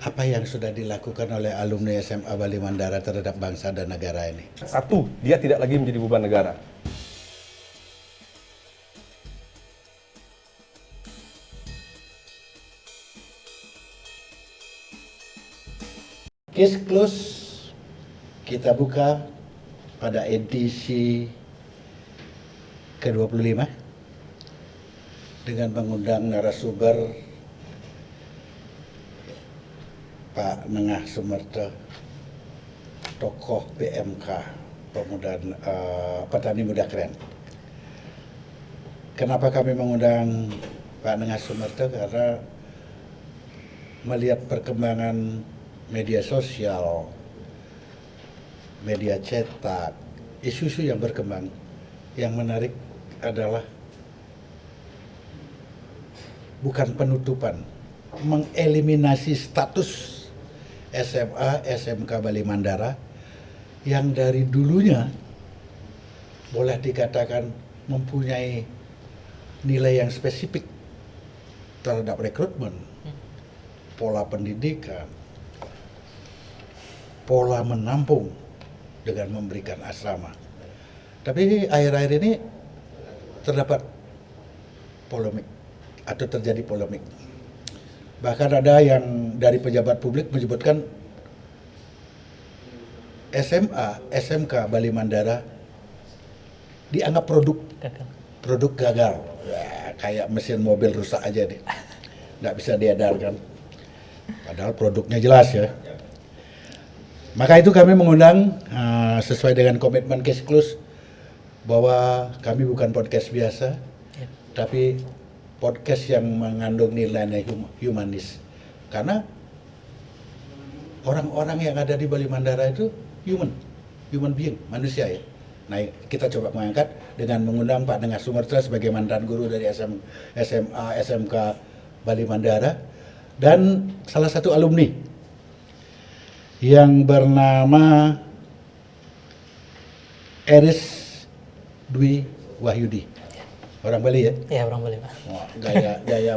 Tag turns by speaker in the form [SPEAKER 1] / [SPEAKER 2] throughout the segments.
[SPEAKER 1] Apa yang sudah dilakukan oleh alumni SMA Bali Mandara terhadap bangsa dan negara ini?
[SPEAKER 2] Satu, dia tidak lagi menjadi beban negara.
[SPEAKER 1] Case close kita buka pada edisi ke-25 dengan mengundang narasumber Pak Nengah Sumerto, tokoh PMK, petani muda keren. Kenapa kami mengundang Pak Nengah Sumerto? Karena melihat perkembangan media sosial, media cetak, isu-isu yang berkembang, yang menarik adalah bukan penutupan, mengeliminasi status SMA, SMK Bali Mandara yang dari dulunya boleh dikatakan mempunyai nilai yang spesifik terhadap rekrutmen, pola pendidikan, pola menampung dengan memberikan asrama. Tapi akhir-akhir ini terdapat polemik atau terjadi polemik. Bahkan ada yang dari pejabat publik menyebutkan SMA, SMK Bali Mandara dianggap produk gagal. Ya, kayak mesin mobil rusak aja deh, nggak bisa diedarkan. Padahal produknya jelas ya. Maka itu kami mengundang sesuai dengan komitmen Case Close bahwa kami bukan podcast biasa, tapi podcast yang mengandung nilai humanis. Karena orang-orang yang ada di Bali Mandara itu human being, manusia ya. Nah, kita coba mengangkat dengan mengundang Pak Nengah Sumerto sebagai mantan guru dari SMA, SMK Bali Mandara dan salah satu alumni yang bernama Eris Dwi Wahyudi. Orang Bali ya?
[SPEAKER 3] Iya, orang Bali, Pak.
[SPEAKER 1] Oh, gaya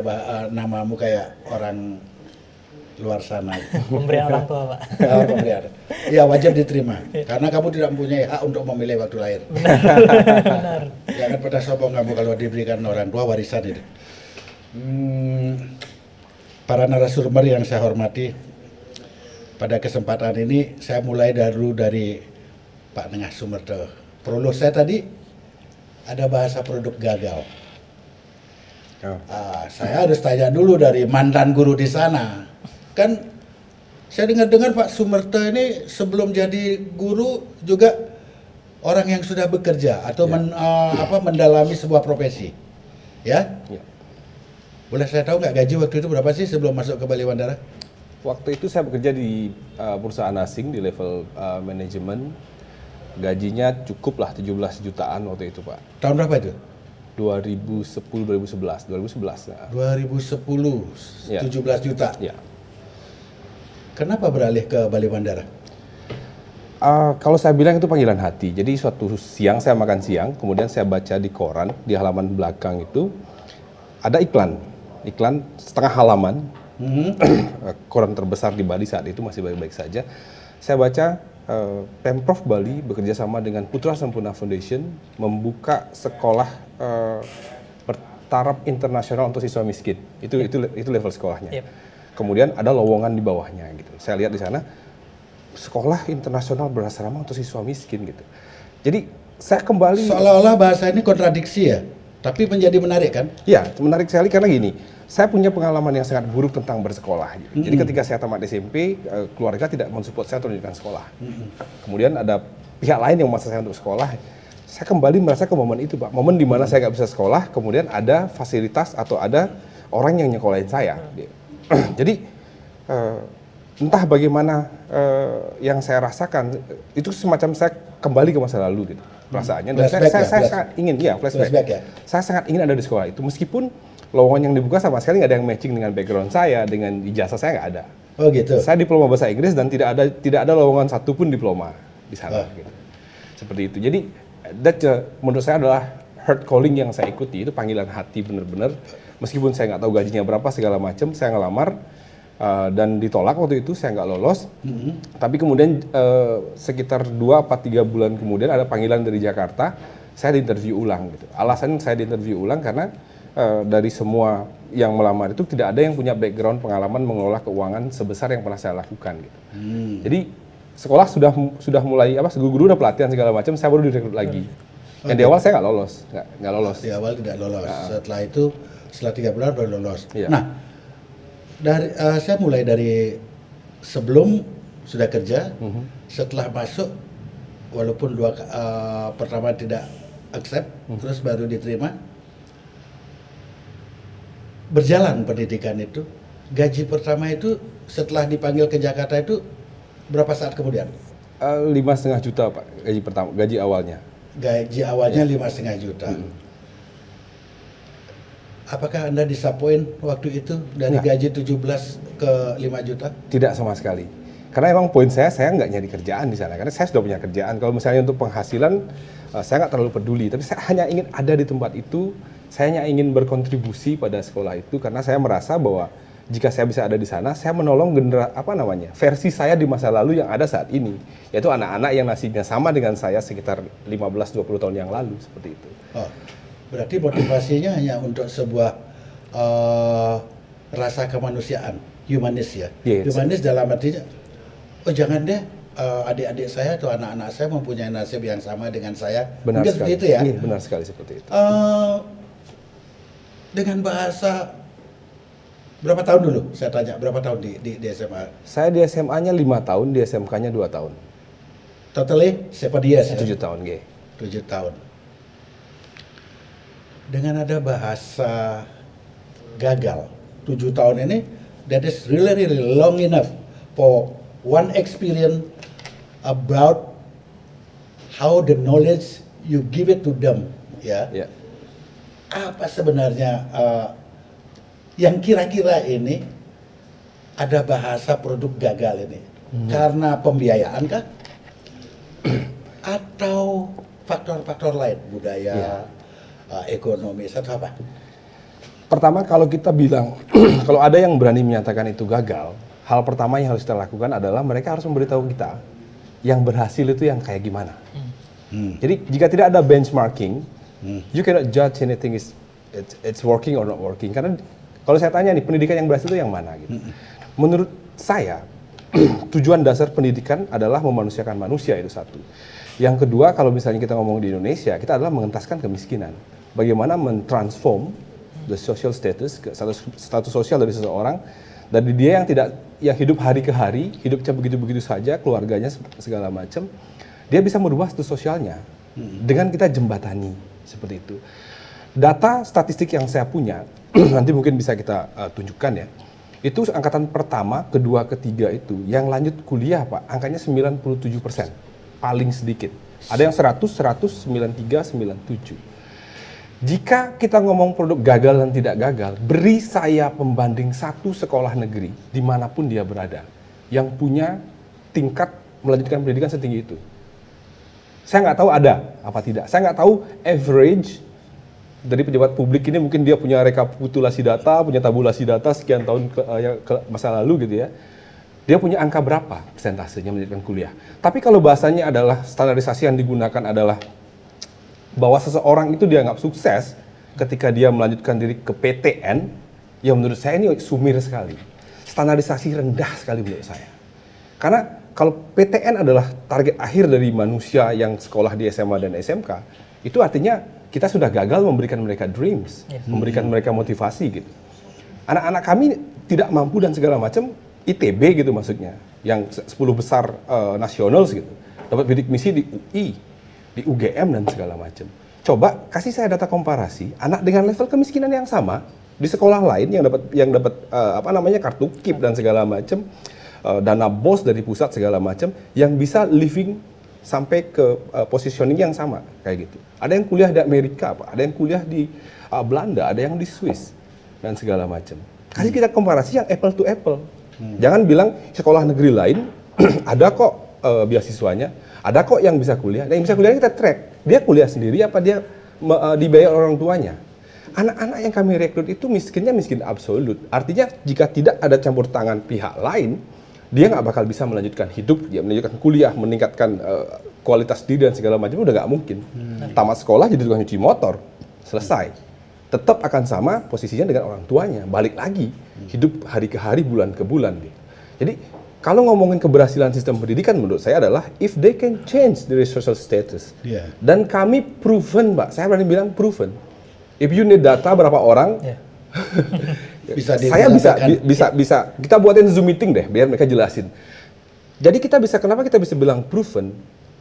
[SPEAKER 1] namamu kayak orang luar sana.
[SPEAKER 3] Pemberian orang tua, Pak.
[SPEAKER 1] Oh, pemberian. Ya, wajar diterima. Karena kamu tidak mempunyai hak untuk memilih waktu lahir.
[SPEAKER 3] Benar.
[SPEAKER 1] Jangan pernah sombong kamu kalau diberikan orang tua warisan itu. Para narasumber yang saya hormati, pada kesempatan ini saya mulai dari Pak Nengah Sumerto. Prolog saya tadi ada bahasa produk gagal. Saya harus tanya dulu dari mantan guru di sana. Kan saya dengar-dengar Pak Sumerto ini sebelum jadi guru juga orang yang sudah bekerja atau mendalami sebuah profesi. Ya? Boleh saya tahu nggak gaji waktu itu berapa sih sebelum masuk ke Bali Mandara?
[SPEAKER 2] Waktu itu saya bekerja di perusahaan asing di level manajemen. Gajinya cukup lah 17 jutaan waktu itu, Pak.
[SPEAKER 1] Tahun berapa itu?
[SPEAKER 2] 2010, 2011. Ya.
[SPEAKER 1] 2010,
[SPEAKER 2] Ya.
[SPEAKER 1] 17 juta.
[SPEAKER 2] Ya.
[SPEAKER 1] Kenapa beralih ke Bali Mandara?
[SPEAKER 2] Kalau saya bilang itu panggilan hati. Jadi suatu siang saya makan siang, kemudian saya baca di koran, di halaman belakang itu ada iklan setengah halaman. Koran terbesar di Bali saat itu masih baik-baik saja. Saya baca Pemprov Bali bekerja sama dengan Putra Sempurna Foundation membuka sekolah bertaraf internasional untuk siswa miskin. Itu level sekolahnya.
[SPEAKER 3] Yep.
[SPEAKER 2] Kemudian ada lowongan di bawahnya gitu. Saya lihat di sana sekolah internasional berasrama untuk siswa miskin gitu. Jadi saya kembali
[SPEAKER 1] Seolah-olah bahasa ini kontradiksi ya, tapi menjadi menarik kan?
[SPEAKER 2] Ya, menarik sekali karena gini, saya punya pengalaman yang sangat buruk tentang bersekolah. Gitu. Jadi ketika saya tamat SMP, keluarga tidak mensupport saya untuk melanjutkan sekolah. Kemudian ada pihak lain yang memaksa saya untuk sekolah. Saya kembali merasa ke momen itu, Pak. Momen di mana saya nggak bisa sekolah, kemudian ada fasilitas atau ada orang yang nyekolahin saya. Jadi entah bagaimana yang saya rasakan, itu semacam saya kembali ke masa lalu gitu. Perasaannya. Dan saya sangat ingin, flashback ya. Saya sangat ingin ada di sekolah itu, meskipun lowongan yang dibuka sama sekali nggak ada yang matching dengan background saya, dengan ijazah saya nggak ada.
[SPEAKER 1] Oh gitu.
[SPEAKER 2] Saya diploma bahasa Inggris dan tidak ada lowongan satupun diploma di sana. Gitu. Seperti itu. Jadi menurut saya adalah heart calling yang saya ikuti, itu panggilan hati benar-benar. Meskipun saya nggak tahu gajinya berapa segala macam, saya ngelamar dan ditolak waktu itu, saya nggak lolos. Tapi kemudian sekitar 2-3 bulan kemudian ada panggilan dari Jakarta, saya diinterview ulang gitu. Alasan saya diinterview ulang karena dari semua yang melamar itu tidak ada yang punya background pengalaman mengelola keuangan sebesar yang pernah saya lakukan gitu. Jadi sekolah sudah mulai guru-guru udah pelatihan segala macam, saya baru direkrut lagi. Yang di awal saya nggak lolos.
[SPEAKER 1] Di awal tidak lolos. Setelah itu, setelah 3 bulan baru lolos.
[SPEAKER 2] Iya.
[SPEAKER 1] Nah, saya mulai dari sebelum sudah kerja, setelah masuk, walaupun pertama tidak accept, terus baru diterima. Berjalan pendidikan itu, gaji pertama itu setelah dipanggil ke Jakarta itu berapa saat kemudian?
[SPEAKER 2] 5,5 juta Pak, gaji awalnya.
[SPEAKER 1] Gaji awalnya 5,5 juta. Apakah Anda disappoint waktu itu dari gaji 17 ke 5 juta?
[SPEAKER 2] Tidak sama sekali. Karena emang poin saya nggak nyari kerjaan di sana. Karena saya sudah punya kerjaan. Kalau misalnya untuk penghasilan, saya nggak terlalu peduli. Tapi saya hanya ingin ada di tempat itu. Saya hanya ingin berkontribusi pada sekolah itu. Karena saya merasa bahwa jika saya bisa ada di sana, saya menolong versi saya di masa lalu yang ada saat ini. Yaitu anak-anak yang nasibnya sama dengan saya sekitar 15-20 tahun yang lalu. Seperti itu.
[SPEAKER 1] Oh, berarti motivasinya hanya untuk sebuah rasa kemanusiaan, humanis ya.
[SPEAKER 2] Yes.
[SPEAKER 1] Humanis dalam artinya, oh jangan deh adik-adik saya atau anak-anak saya mempunyai nasib yang sama dengan saya.
[SPEAKER 2] Benar
[SPEAKER 1] Mungkin
[SPEAKER 2] sekali.
[SPEAKER 1] seperti itu ya.
[SPEAKER 2] Iya, benar sekali seperti itu.
[SPEAKER 1] Dengan bahasa berapa tahun dulu? Saya tanya berapa tahun di SMA?
[SPEAKER 2] Saya di SMA-nya 5 tahun, di SMK-nya 2 tahun.
[SPEAKER 1] Totally 7 years ya?
[SPEAKER 2] 7 tahun, G.
[SPEAKER 1] 7 tahun. Dengan ada bahasa gagal 7 tahun ini, that is really long enough for one experience about how the knowledge you give it to them, ya.
[SPEAKER 2] Ya.
[SPEAKER 1] Apa sebenarnya yang kira-kira ini ada bahasa produk gagal ini? Karena pembiayaan kah? Atau faktor-faktor lain, budaya, ekonomis atau apa?
[SPEAKER 2] Pertama, kalau kita bilang, kalau ada yang berani menyatakan itu gagal, hal pertama yang harus kita lakukan adalah mereka harus memberitahu kita yang berhasil itu yang kayak gimana. Jadi jika tidak ada benchmarking, you cannot judge anything it's working or not working. Karena kalau saya tanya nih, pendidikan yang berhasil itu yang mana gitu. Menurut saya, tujuan dasar pendidikan adalah memanusiakan manusia, itu satu. Yang kedua, kalau misalnya kita ngomong di Indonesia, kita adalah mengentaskan kemiskinan. Bagaimana mentransform the social status, status sosial dari seseorang, dari dia yang hidup hari ke hari, hidupnya begitu-begitu saja, keluarganya segala macam, dia bisa merubah status sosialnya dengan kita jembatani seperti itu. Data statistik yang saya punya, nanti mungkin bisa kita tunjukkan ya, itu angkatan pertama, kedua, ketiga itu, yang lanjut kuliah Pak, angkanya 97%, paling sedikit. Ada yang 100, 93, 97. Jika kita ngomong produk gagal dan tidak gagal, beri saya pembanding satu sekolah negeri dimanapun dia berada yang punya tingkat melanjutkan pendidikan setinggi itu. Saya nggak tahu ada apa tidak. Saya nggak tahu average dari pejabat publik ini, mungkin dia punya rekapitulasi data, punya tabulasi data sekian tahun ke masa lalu gitu ya. Dia punya angka berapa persentasenya melanjutkan kuliah. Tapi kalau bahasanya adalah standarisasi yang digunakan adalah bahwa seseorang itu dianggap sukses ketika dia melanjutkan diri ke PTN, ya menurut saya ini sumir sekali. Standarisasi rendah sekali menurut saya. Karena kalau PTN adalah target akhir dari manusia yang sekolah di SMA dan SMK, itu artinya kita sudah gagal memberikan mereka dreams, memberikan mereka motivasi gitu. Anak-anak kami tidak mampu dan segala macam, ITB gitu maksudnya, yang 10 besar nasional gitu, dapat bidik misi di UI, di UGM dan segala macam. Coba kasih saya data komparasi anak dengan level kemiskinan yang sama di sekolah lain yang dapat kartu KIP dan segala macam, dana BOS dari pusat segala macam, yang bisa living sampai ke positioning yang sama kayak gitu. Ada yang kuliah di Amerika, Pak, ada yang kuliah di Belanda, ada yang di Swiss dan segala macam. Kasih kita komparasi yang apple to apple. Jangan bilang sekolah negeri lain ada kok beasiswanya, ada kok yang bisa kuliah. Nah, yang bisa kuliah kita track. Dia kuliah sendiri apa dia dibayar orang tuanya? Anak-anak yang kami rekrut itu miskinnya miskin absolut. Artinya jika tidak ada campur tangan pihak lain, dia nggak bakal bisa melanjutkan hidup, dia melanjutkan kuliah, meningkatkan kualitas diri dan segala macam, udah nggak mungkin. Tamat sekolah jadi tukang cuci motor, selesai. Tetap akan sama posisinya dengan orang tuanya, balik lagi hidup hari ke hari, bulan ke bulan. Gitu. Jadi kalau ngomongin keberhasilan sistem pendidikan menurut saya adalah if they can change their social status.
[SPEAKER 1] Yeah.
[SPEAKER 2] Dan kami proven, Mbak, saya berani bilang proven. If you need data berapa orang,
[SPEAKER 3] Ya.
[SPEAKER 2] saya bisa kita buatin Zoom meeting deh biar mereka jelasin. Jadi kenapa kita bisa bilang proven?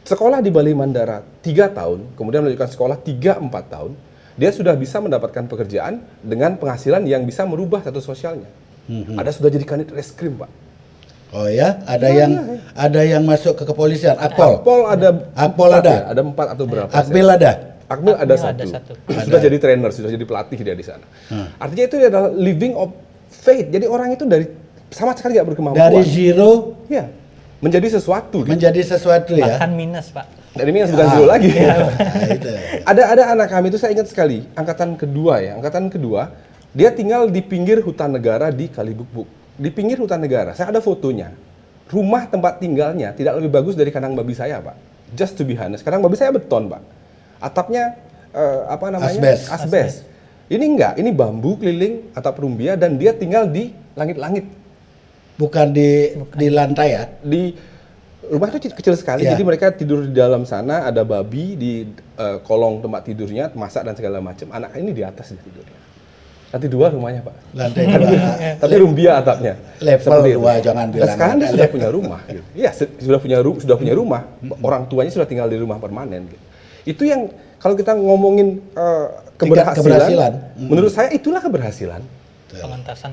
[SPEAKER 2] Sekolah di Bali Mandara 3 tahun, kemudian melanjutkan sekolah 3-4 tahun, dia sudah bisa mendapatkan pekerjaan dengan penghasilan yang bisa merubah status sosialnya. Ada sudah jadi kanit reskrim, Pak.
[SPEAKER 1] Oh ya, ada yang masuk ke kepolisian, Akpol.
[SPEAKER 2] Akpol ada 4 atau berapa?
[SPEAKER 1] Akbil ada.
[SPEAKER 2] Akbil ada
[SPEAKER 3] Akbil
[SPEAKER 2] satu.
[SPEAKER 3] ada
[SPEAKER 2] Sudah jadi trainer, sudah jadi pelatih dia di sana. Artinya itu adalah living of faith. Jadi orang itu dari sama sekali nggak berkemampuan.
[SPEAKER 1] Dari zero
[SPEAKER 2] ya, menjadi sesuatu.
[SPEAKER 1] menjadi sesuatu ya.
[SPEAKER 3] Bahkan minus, Pak.
[SPEAKER 2] Dari minus bukan zero lagi.
[SPEAKER 1] Nah, itu.
[SPEAKER 2] Ada anak kami itu saya ingat sekali, angkatan kedua, dia tinggal di pinggir hutan negara di Kalibukbuk. Di pinggir hutan negara, saya ada fotonya. Rumah tempat tinggalnya tidak lebih bagus dari kandang babi saya, Pak. Just to be honest, kandang babi saya beton, Pak. Atapnya asbes. Ini enggak, ini bambu keliling atap rumbia dan dia tinggal di langit-langit.
[SPEAKER 1] Bukan di lantai ya.
[SPEAKER 2] Di rumah itu kecil sekali,
[SPEAKER 1] Ya.
[SPEAKER 2] jadi mereka tidur di dalam sana, ada babi di kolong tempat tidurnya, masak dan segala macam. Anak ini di atas tidurnya. Lantai 2 rumahnya, Pak.
[SPEAKER 1] Lantai 2.
[SPEAKER 2] Tapi rumbia atapnya.
[SPEAKER 1] Level
[SPEAKER 2] Seperti itu.
[SPEAKER 1] 2 jangan
[SPEAKER 2] Nah,
[SPEAKER 1] bilang.
[SPEAKER 2] sekarang dia
[SPEAKER 1] ada
[SPEAKER 2] sudah
[SPEAKER 1] level.
[SPEAKER 2] punya rumah. Gitu. Iya, sudah punya rumah. Orang tuanya sudah tinggal di rumah permanen. Gitu. Itu yang kalau kita ngomongin keberhasilan, menurut saya itulah keberhasilan.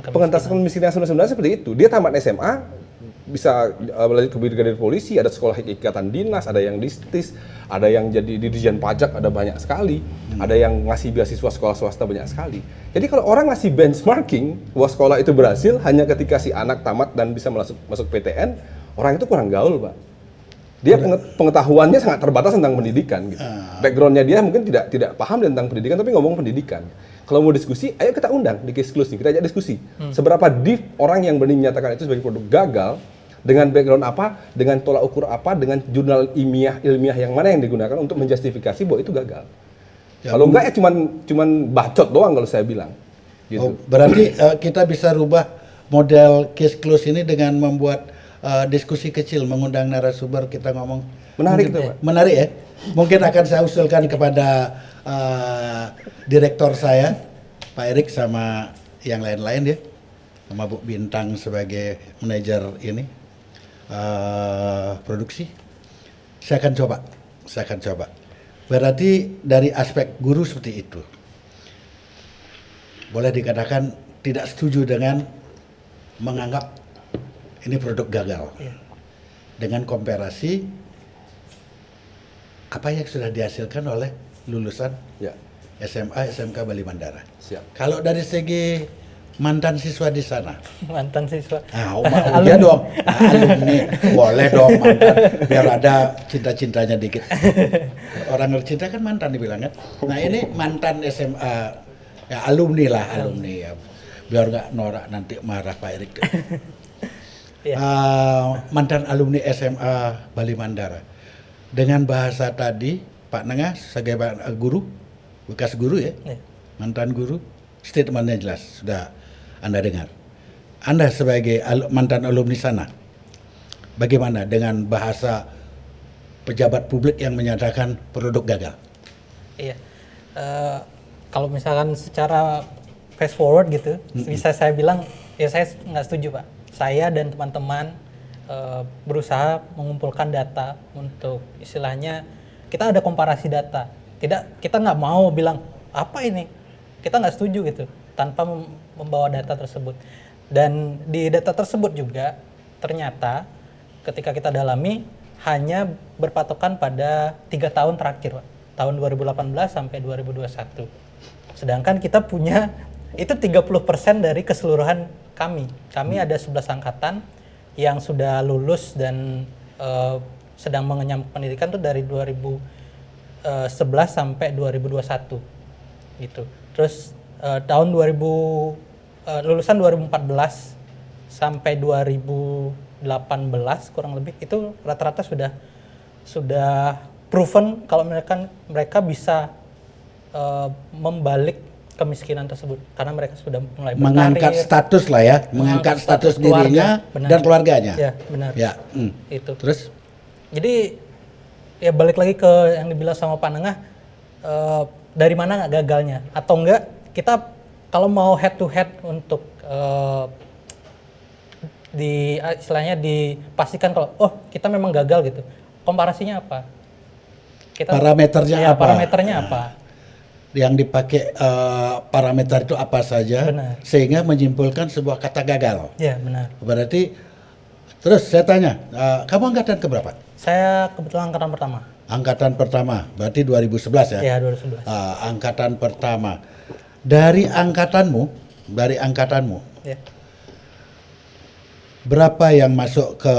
[SPEAKER 2] Pengentasan kemiskinan sebenarnya seperti itu. Dia tamat SMA, bisa belajar ke brigadir polisi, ada sekolah ikatan dinas, ada yang distis, ada yang jadi dirjen pajak, ada banyak sekali, ada yang ngasih beasiswa sekolah swasta banyak sekali. Jadi kalau orang ngasih benchmarking bahwa sekolah itu berhasil hanya ketika si anak tamat dan bisa masuk PTN, orang itu kurang gaul, Pak. Dia pengetahuannya sangat terbatas tentang pendidikan. Gitu. Backgroundnya dia mungkin tidak paham tentang pendidikan, tapi ngomong pendidikan. Kalau mau diskusi, ayo kita undang di Case Close nih, kita ajak diskusi. Seberapa deep orang yang berani menyatakan itu sebagai produk gagal, dengan background apa, dengan tolak ukur apa, dengan jurnal ilmiah yang mana yang digunakan untuk menjustifikasi bahwa itu gagal. Ya, kalau enggak ya cuman bacot doang kalau saya bilang. Gitu.
[SPEAKER 1] Oh, berarti kita bisa rubah model Case Close ini dengan membuat diskusi kecil, mengundang narasumber, kita ngomong.
[SPEAKER 2] Menarik
[SPEAKER 1] mungkin,
[SPEAKER 2] itu, Pak.
[SPEAKER 1] Menarik ya. Mungkin akan saya usulkan kepada direktur saya, Pak Erik, sama yang lain-lain ya, sama Bu Bintang sebagai manajer ini produksi. Saya akan coba. Berarti dari aspek guru seperti itu. Boleh dikatakan tidak setuju dengan menganggap ini produk gagal. Dengan komparasi apa yang sudah dihasilkan oleh lulusan SMA, SMK Bali Mandara.
[SPEAKER 2] Siap.
[SPEAKER 1] Kalau dari segi mantan siswa di sana,
[SPEAKER 3] Mantan siswa.
[SPEAKER 1] iya dong, alumni, boleh dong mantan, biar ada cinta-cintanya dikit. Orang bercinta kan mantan dibilang kan. Nah ini mantan SMA, ya alumni ya, biar nggak norak nanti marah Pak Erik. Mantan alumni SMA Bali Mandara. Dengan bahasa tadi, Pak Nengah sebagai guru, bekas guru ya, mantan guru, statementnya jelas, sudah Anda dengar. Anda sebagai mantan alumni sana, bagaimana dengan bahasa pejabat publik yang menyatakan produk gagal?
[SPEAKER 3] Iya, kalau misalkan secara fast forward gitu, bisa saya bilang, ya saya nggak setuju, Pak. Saya dan teman-teman berusaha mengumpulkan data untuk istilahnya kita ada komparasi data. Kita nggak mau bilang apa ini, kita nggak setuju gitu tanpa membawa data tersebut. Dan di data tersebut juga ternyata ketika kita dalami hanya berpatokan pada 3 tahun terakhir, Pak. Tahun 2018 sampai 2021. Sedangkan kita punya itu 30% dari keseluruhan kami. Kami ada 11 angkatan yang sudah lulus dan sedang mengenyam pendidikan tuh dari 2011 sampai 2021 gitu. Terus tahun 2000 lulusan 2014 sampai 2018 kurang lebih itu rata-rata sudah proven kalau mereka bisa membalik kemiskinan tersebut karena mereka sudah mulai
[SPEAKER 1] Mengangkat
[SPEAKER 3] berkarir,
[SPEAKER 1] status lah ya, mengangkat status dirinya
[SPEAKER 3] keluarga. Benar.
[SPEAKER 1] dan keluarganya.
[SPEAKER 3] Ya, benar.
[SPEAKER 1] Ya.
[SPEAKER 3] Itu.
[SPEAKER 1] Terus
[SPEAKER 3] Jadi ya balik lagi ke yang dibilang sama Pak Nengah, dari mana nggak gagalnya atau enggak kita kalau mau head to head untuk istilahnya dipastikan kalau kita memang gagal gitu. Komparasinya apa?
[SPEAKER 1] Parameternya apa?
[SPEAKER 3] Parameternya apa?
[SPEAKER 1] Yang dipakai parameter itu apa saja,
[SPEAKER 3] Benar.
[SPEAKER 1] sehingga menyimpulkan sebuah kata gagal.
[SPEAKER 3] Ya, benar.
[SPEAKER 1] Berarti, terus saya tanya, kamu angkatan keberapa?
[SPEAKER 3] Saya kebetulan angkatan pertama.
[SPEAKER 1] Angkatan pertama, berarti 2011 ya?
[SPEAKER 3] Ya, 2011.
[SPEAKER 1] Angkatan pertama. Dari angkatanmu,
[SPEAKER 3] Ya.
[SPEAKER 1] berapa yang masuk ke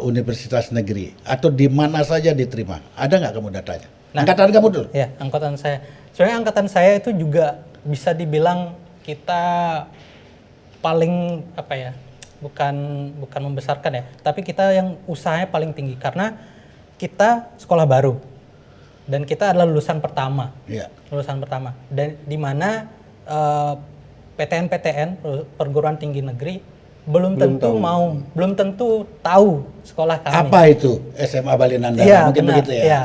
[SPEAKER 1] universitas negeri? Atau di mana saja diterima? Ada nggak kamu datanya?
[SPEAKER 3] Nah,
[SPEAKER 1] angkatan kamu dulu?
[SPEAKER 3] Ya, angkatan saya. Sebenarnya angkatan saya itu juga bisa dibilang kita paling apa ya? Bukan membesarkan ya, tapi kita yang usahanya paling tinggi karena kita sekolah baru dan kita adalah lulusan pertama.
[SPEAKER 1] Iya.
[SPEAKER 3] Lulusan pertama. Dan di mana PTN perguruan tinggi negeri belum tentu tahu sekolah kami.
[SPEAKER 1] Apa itu SMA Balinandara?
[SPEAKER 3] Iya,
[SPEAKER 1] Mungkin
[SPEAKER 3] benar.
[SPEAKER 1] begitu ya.
[SPEAKER 3] Iya.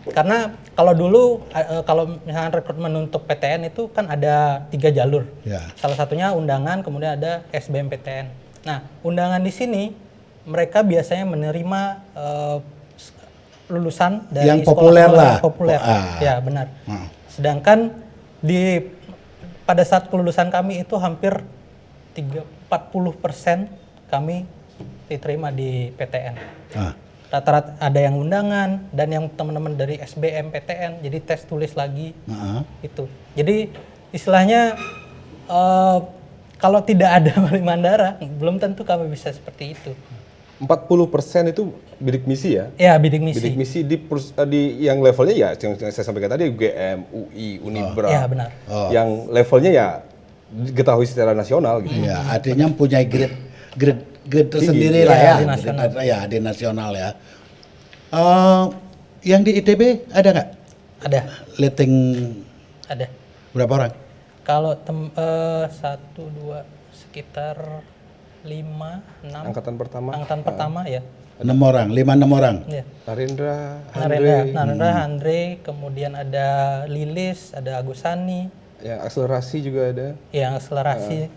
[SPEAKER 3] Karena kalau dulu kalau misalnya rekrutmen untuk PTN itu kan ada 3 jalur.
[SPEAKER 1] Ya.
[SPEAKER 3] Salah satunya undangan, kemudian ada SBMPTN. Nah, undangan di sini mereka biasanya menerima lulusan dari
[SPEAKER 1] Yang
[SPEAKER 3] sekolah
[SPEAKER 1] populer lah.
[SPEAKER 3] yang populer. Ya, benar. Sedangkan pada saat kelulusan kami itu hampir 40% kami diterima di PTN. Rata-rata ada yang undangan dan yang teman-teman dari SBMPTN, jadi tes tulis lagi itu. Jadi istilahnya kalau tidak ada Balimandara, belum tentu kami bisa seperti itu.
[SPEAKER 2] 40% itu bidik misi ya?
[SPEAKER 3] Ya, bidik misi.
[SPEAKER 2] Bidik misi di yang levelnya ya yang saya sampaikan tadi UGM, UI, Unibra.
[SPEAKER 3] Ya, benar.
[SPEAKER 2] Yang levelnya ya diketahui secara nasional gitu.
[SPEAKER 1] Iya, artinya mempunyai grade tersendiri
[SPEAKER 2] Tinggi.
[SPEAKER 1] lah ya.
[SPEAKER 3] Di nasional.
[SPEAKER 1] Ya, di nasional ya. Yang di ITB ada nggak?
[SPEAKER 3] Ada.
[SPEAKER 1] Letting
[SPEAKER 3] Ada.
[SPEAKER 1] berapa orang?
[SPEAKER 3] Kalau 1, 2, sekitar 5, 6.
[SPEAKER 2] Angkatan pertama.
[SPEAKER 3] Angkatan pertama ya.
[SPEAKER 1] 6 orang, 5-6 orang.
[SPEAKER 3] Ya.
[SPEAKER 2] Narendra,
[SPEAKER 3] Narendra, Andre, kemudian ada Lilis, ada Agusani,
[SPEAKER 2] ya akselerasi juga ada.
[SPEAKER 3] yang akselerasi.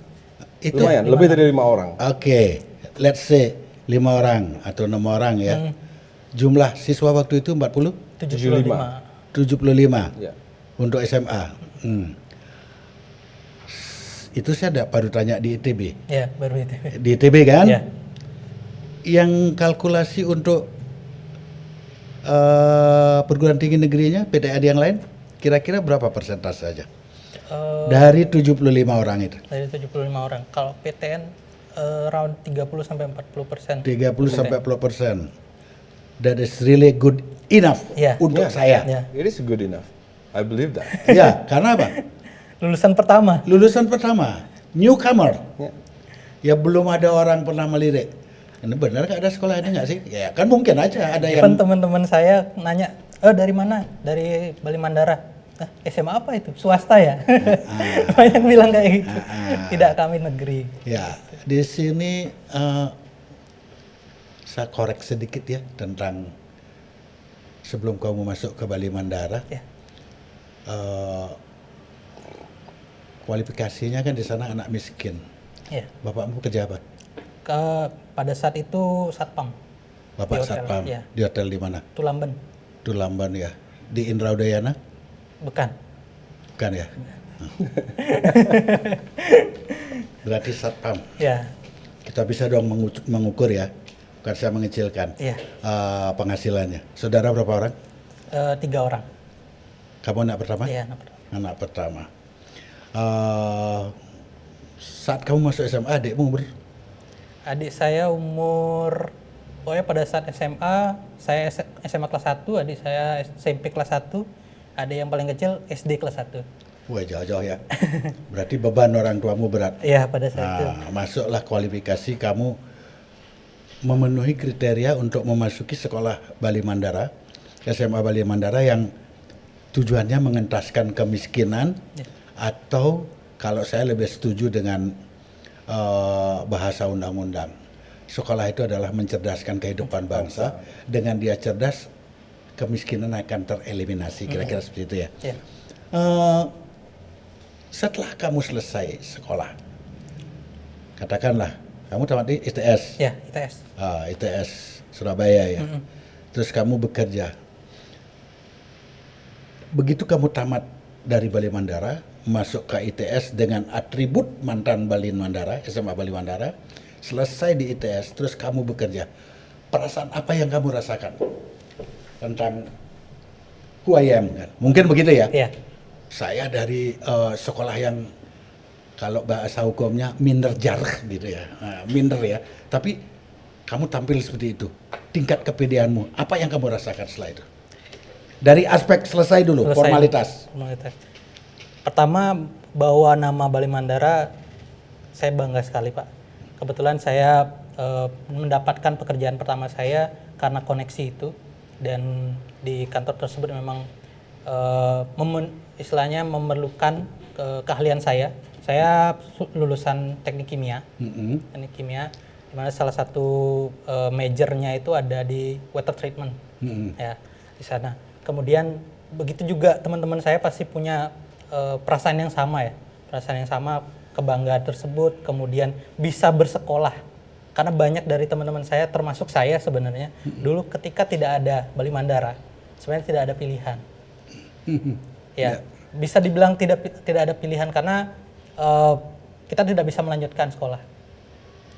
[SPEAKER 1] Itu
[SPEAKER 2] Lumayan, lebih dari 5 orang.
[SPEAKER 1] Oke, let's say 5 orang atau 6 orang ya. Jumlah siswa waktu itu 40?
[SPEAKER 3] 75.
[SPEAKER 1] 75
[SPEAKER 2] Ya.
[SPEAKER 1] untuk SMA. Itu saya baru tanya di ITB.
[SPEAKER 3] Ya, baru itu.
[SPEAKER 1] Di ITB kan?
[SPEAKER 3] Ya.
[SPEAKER 1] Yang kalkulasi untuk perguruan tinggi negerinya, PTN yang lain, kira-kira berapa persentase saja? Dari 75 orang itu.
[SPEAKER 3] Dari 75 orang. Kalau PTN around 30 sampai 40%.
[SPEAKER 1] 30 sampai 40%. That is really good enough
[SPEAKER 3] Ya.
[SPEAKER 1] untuk
[SPEAKER 2] Ya.
[SPEAKER 1] saya.
[SPEAKER 3] Ya.
[SPEAKER 2] It is good enough. I believe that.
[SPEAKER 1] Ya, karena apa?
[SPEAKER 3] Lulusan pertama.
[SPEAKER 1] Lulusan pertama, newcomer.
[SPEAKER 2] Ya.
[SPEAKER 1] Ya belum ada orang pernah melirik. Ini benar nggak ada sekolah ini nggak sih? Ya kan mungkin aja ada
[SPEAKER 3] Even
[SPEAKER 1] yang
[SPEAKER 3] teman-teman saya nanya, dari mana? Dari Balimandara. Nah, SMA apa itu? Swasta ya? Banyak bilang kayak gitu. Tidak, kami negeri.
[SPEAKER 1] ya di sini saya korek sedikit ya tentang sebelum kamu masuk ke Balimandara.
[SPEAKER 3] Ya.
[SPEAKER 1] Kualifikasinya kan di sana anak miskin.
[SPEAKER 3] Ya.
[SPEAKER 1] Bapakmu kerja apa?
[SPEAKER 3] Pada saat itu satpam.
[SPEAKER 1] Bapak
[SPEAKER 3] Di hotel,
[SPEAKER 1] satpam.
[SPEAKER 3] ya.
[SPEAKER 1] Di hotel di mana?
[SPEAKER 3] Tulamben.
[SPEAKER 1] Tulamban ya. Di Indra Udayana?
[SPEAKER 3] Bukan.
[SPEAKER 1] Bukan ya. Berarti satpam.
[SPEAKER 3] Ya.
[SPEAKER 1] Kita bisa dong mengukur ya. Bukan saya mengecilkan
[SPEAKER 3] Iya.
[SPEAKER 1] penghasilannya. Saudara berapa orang?
[SPEAKER 3] 3 orang.
[SPEAKER 1] Kamu anak pertama?
[SPEAKER 3] Iya, anak pertama.
[SPEAKER 1] Anak pertama. Saat kamu masuk SMA, adikmu umur?
[SPEAKER 3] Adik saya pokoknya pada saat SMA, saya SMA kelas 1, adik saya SMP kelas 1, adik yang paling kecil SD kelas 1.
[SPEAKER 1] Wah, jauh-jauh ya. Berarti beban orang tuamu berat.
[SPEAKER 3] Ya pada saat itu.
[SPEAKER 1] Nah, masuklah kualifikasi, kamu memenuhi kriteria untuk memasuki sekolah Bali Mandara, SMA Bali Mandara yang tujuannya mengentaskan kemiskinan, atau kalau saya lebih setuju dengan bahasa undang-undang, sekolah itu adalah mencerdaskan kehidupan bangsa. Dengan dia cerdas, kemiskinan akan tereliminasi, kira-kira seperti itu ya.
[SPEAKER 3] Ya.
[SPEAKER 1] Setelah kamu selesai sekolah, katakanlah kamu tamat di ITS,
[SPEAKER 3] Ya, ITS.
[SPEAKER 1] ITS Surabaya ya. Terus kamu bekerja. Begitu kamu tamat dari Bali Mandara, masuk ke ITS dengan atribut mantan Bali Mandara, SMA Bali Mandara, selesai di ITS, terus kamu bekerja. Perasaan apa yang kamu rasakan tentang who I am, kan? Mungkin begitu ya?
[SPEAKER 3] Ya.
[SPEAKER 1] Saya dari sekolah yang kalau bahasa hukumnya minder jarh gitu ya, minder ya. Tapi kamu tampil seperti itu, tingkat kepedeanmu, apa yang kamu rasakan setelah itu? Dari aspek selesai dulu,
[SPEAKER 3] Selesai.
[SPEAKER 1] formalitas.
[SPEAKER 3] Pertama, bawa nama Bali Mandara, saya bangga sekali Pak. Kebetulan saya mendapatkan pekerjaan pertama saya karena koneksi itu, dan di kantor tersebut memang istilahnya memerlukan keahlian saya. Saya lulusan teknik kimia, teknik kimia, di mana salah satu majornya itu ada di water treatment, ya di sana. Kemudian begitu juga teman-teman saya pasti punya perasaan yang sama ya, perasaan yang sama, kebanggaan tersebut, kemudian bisa bersekolah. Karena banyak dari teman-teman saya, termasuk saya sebenarnya, dulu ketika tidak ada Bali Mandara, sebenarnya tidak ada pilihan. Ya, bisa dibilang tidak ada pilihan karena kita tidak bisa melanjutkan sekolah.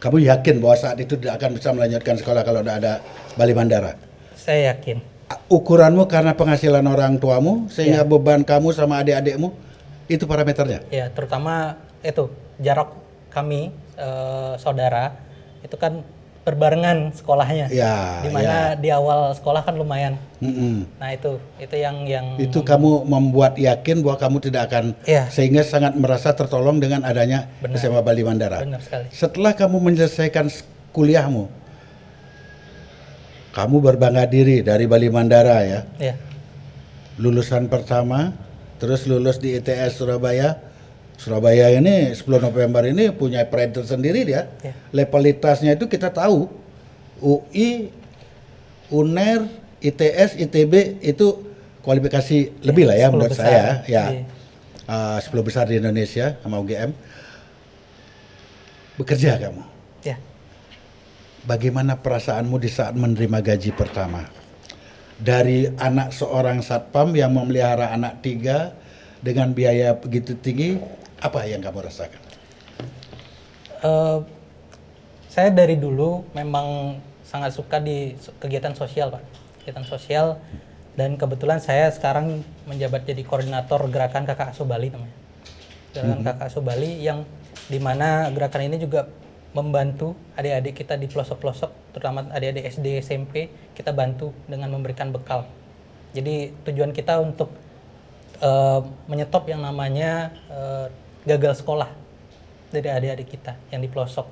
[SPEAKER 1] Kamu yakin bahwa saat itu tidak akan bisa melanjutkan sekolah kalau tidak ada Bali Mandara?
[SPEAKER 3] Saya yakin.
[SPEAKER 1] Ukuranmu karena penghasilan orang tuamu, sehingga beban kamu sama adik-adikmu, itu parameternya?
[SPEAKER 3] Ya, terutama itu jarak kami saudara itu kan berbarengan sekolahnya.
[SPEAKER 1] Ya,
[SPEAKER 3] dimana di awal sekolah kan lumayan.
[SPEAKER 1] Mm-mm.
[SPEAKER 3] Nah itu yang
[SPEAKER 1] Itu kamu membuat yakin bahwa kamu tidak akan,
[SPEAKER 3] Iya.
[SPEAKER 1] sehingga sangat merasa tertolong dengan adanya
[SPEAKER 3] Benar.
[SPEAKER 1] SMA Bali Mandara.
[SPEAKER 3] Benar sekali.
[SPEAKER 1] Setelah kamu menyelesaikan kuliahmu, kamu berbangga diri dari Bali Mandara ya,
[SPEAKER 3] Ya,
[SPEAKER 1] lulusan pertama, terus lulus di ITS Surabaya. Surabaya ini 10 November ini punya pride tersendiri dia.
[SPEAKER 3] Ya.
[SPEAKER 1] Levelitasnya itu kita tahu, UI, UNER, ITS, ITB itu kualifikasi lebih lah ya
[SPEAKER 3] 10
[SPEAKER 1] menurut
[SPEAKER 3] besar.
[SPEAKER 1] saya ya.
[SPEAKER 3] Iya.
[SPEAKER 1] 10 besar di Indonesia sama UGM. Bekerja kamu.
[SPEAKER 3] ya.
[SPEAKER 1] Bagaimana perasaanmu di saat menerima gaji pertama? Dari anak seorang satpam yang memelihara anak 3 dengan biaya begitu tinggi, apa yang kamu rasakan?
[SPEAKER 3] Saya dari dulu memang sangat suka di kegiatan sosial Pak, kegiatan sosial, dan kebetulan saya sekarang menjabat jadi koordinator gerakan Kakak Asuh Bali namanya. Gerakan Kakak Asuh Bali yang dimana gerakan ini juga membantu adik-adik kita di pelosok-pelosok, terutama adik-adik SD, SMP, kita bantu dengan memberikan bekal. Jadi tujuan kita untuk menyetop yang namanya gagal sekolah dari adik-adik kita yang di pelosok.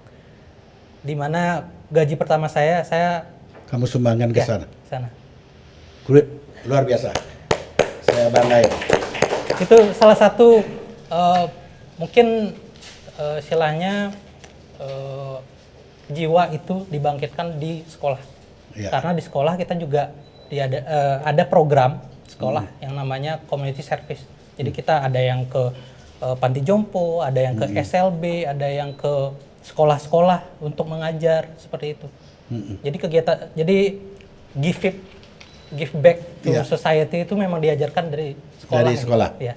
[SPEAKER 3] Dimana gaji pertama saya
[SPEAKER 1] Kamu sumbangkan ke sana?
[SPEAKER 3] sana.
[SPEAKER 1] Great, luar biasa. Saya bangga ya.
[SPEAKER 3] Itu salah satu mungkin istilahnya jiwa itu dibangkitkan di sekolah.
[SPEAKER 1] Ya.
[SPEAKER 3] Karena di sekolah kita juga ada program sekolah yang namanya community service. Jadi kita ada yang ke panti jompo, ada yang ke SLB, ada yang ke sekolah-sekolah untuk mengajar seperti itu. Jadi give back to
[SPEAKER 1] Iya.
[SPEAKER 3] society itu memang diajarkan dari sekolah.
[SPEAKER 1] Dari sekolah.
[SPEAKER 3] Ya.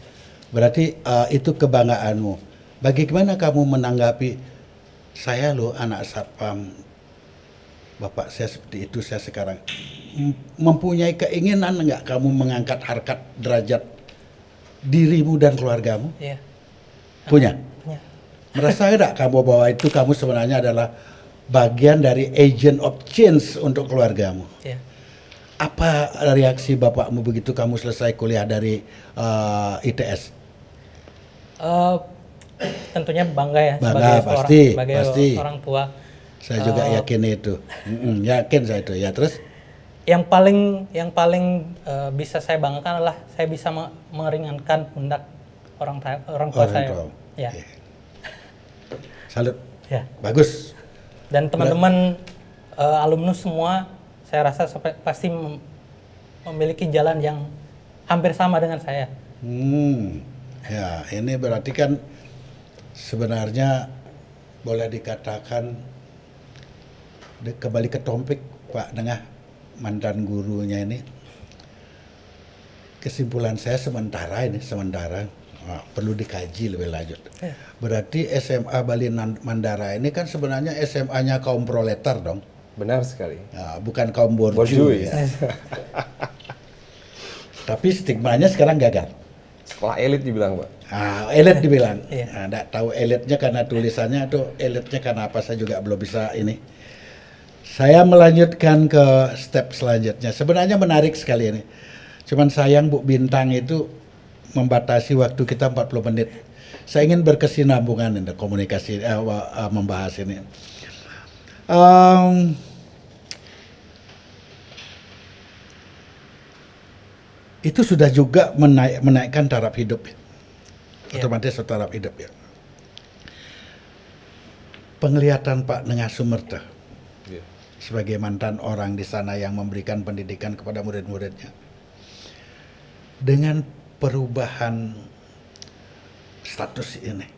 [SPEAKER 1] Berarti itu kebanggaanmu. Bagaimana kamu menanggapi, saya loh anak satpam, bapak saya seperti itu, saya sekarang mempunyai keinginan nggak kamu mengangkat harkat derajat dirimu dan keluargamu?
[SPEAKER 3] Iya.
[SPEAKER 1] Punya?
[SPEAKER 3] Ya.
[SPEAKER 1] Merasa nggak kamu bahwa itu kamu sebenarnya adalah bagian dari agent of change untuk keluargamu?
[SPEAKER 3] Ya.
[SPEAKER 1] Apa reaksi bapakmu begitu kamu selesai kuliah dari ITS?
[SPEAKER 3] Eh, tentunya bangga ya
[SPEAKER 1] Bangga,
[SPEAKER 3] sebagai
[SPEAKER 1] pasti.
[SPEAKER 3] orang tua.
[SPEAKER 1] Saya juga yakin itu. Yakin saya itu. Ya terus?
[SPEAKER 3] Yang paling bisa saya banggakan adalah saya bisa meringankan pundak orang tua saya.
[SPEAKER 1] Tua.
[SPEAKER 3] Ya.
[SPEAKER 1] Oke. Salut.
[SPEAKER 3] Ya.
[SPEAKER 1] Bagus.
[SPEAKER 3] Dan teman-teman alumnus semua saya rasa pasti memiliki jalan yang hampir sama dengan saya.
[SPEAKER 1] Ya, ini berarti kan sebenarnya boleh dikatakan kembali ke topik Pak Nengah, mantan gurunya ini. Kesimpulan saya sementara perlu dikaji lebih lanjut. Berarti SMA Bali Mandara ini kan sebenarnya SMA-nya kaum proletar dong.
[SPEAKER 2] Benar sekali.
[SPEAKER 1] Nah, bukan kaum borju
[SPEAKER 2] Borju,
[SPEAKER 1] ya. Tapi stigmanya sekarang gagal.
[SPEAKER 2] Sekolah elit dibilang, Pak.
[SPEAKER 1] Elit dibilang.
[SPEAKER 3] Iya.
[SPEAKER 1] Nggak tahu elitnya karena tulisannya atau elitnya karena apa, saya juga belum bisa ini. Saya melanjutkan ke step selanjutnya. Sebenarnya menarik sekali ini. Cuman sayang Bu Bintang itu membatasi waktu kita 40 menit. Saya ingin berkesinambungan ini komunikasi membahas ini. Itu sudah juga menaikkan taraf hidup, otomatis taraf hidup ya. Penglihatan Pak Nengah Sumerta sebagai mantan orang di sana yang memberikan pendidikan kepada murid-muridnya, dengan perubahan status ini,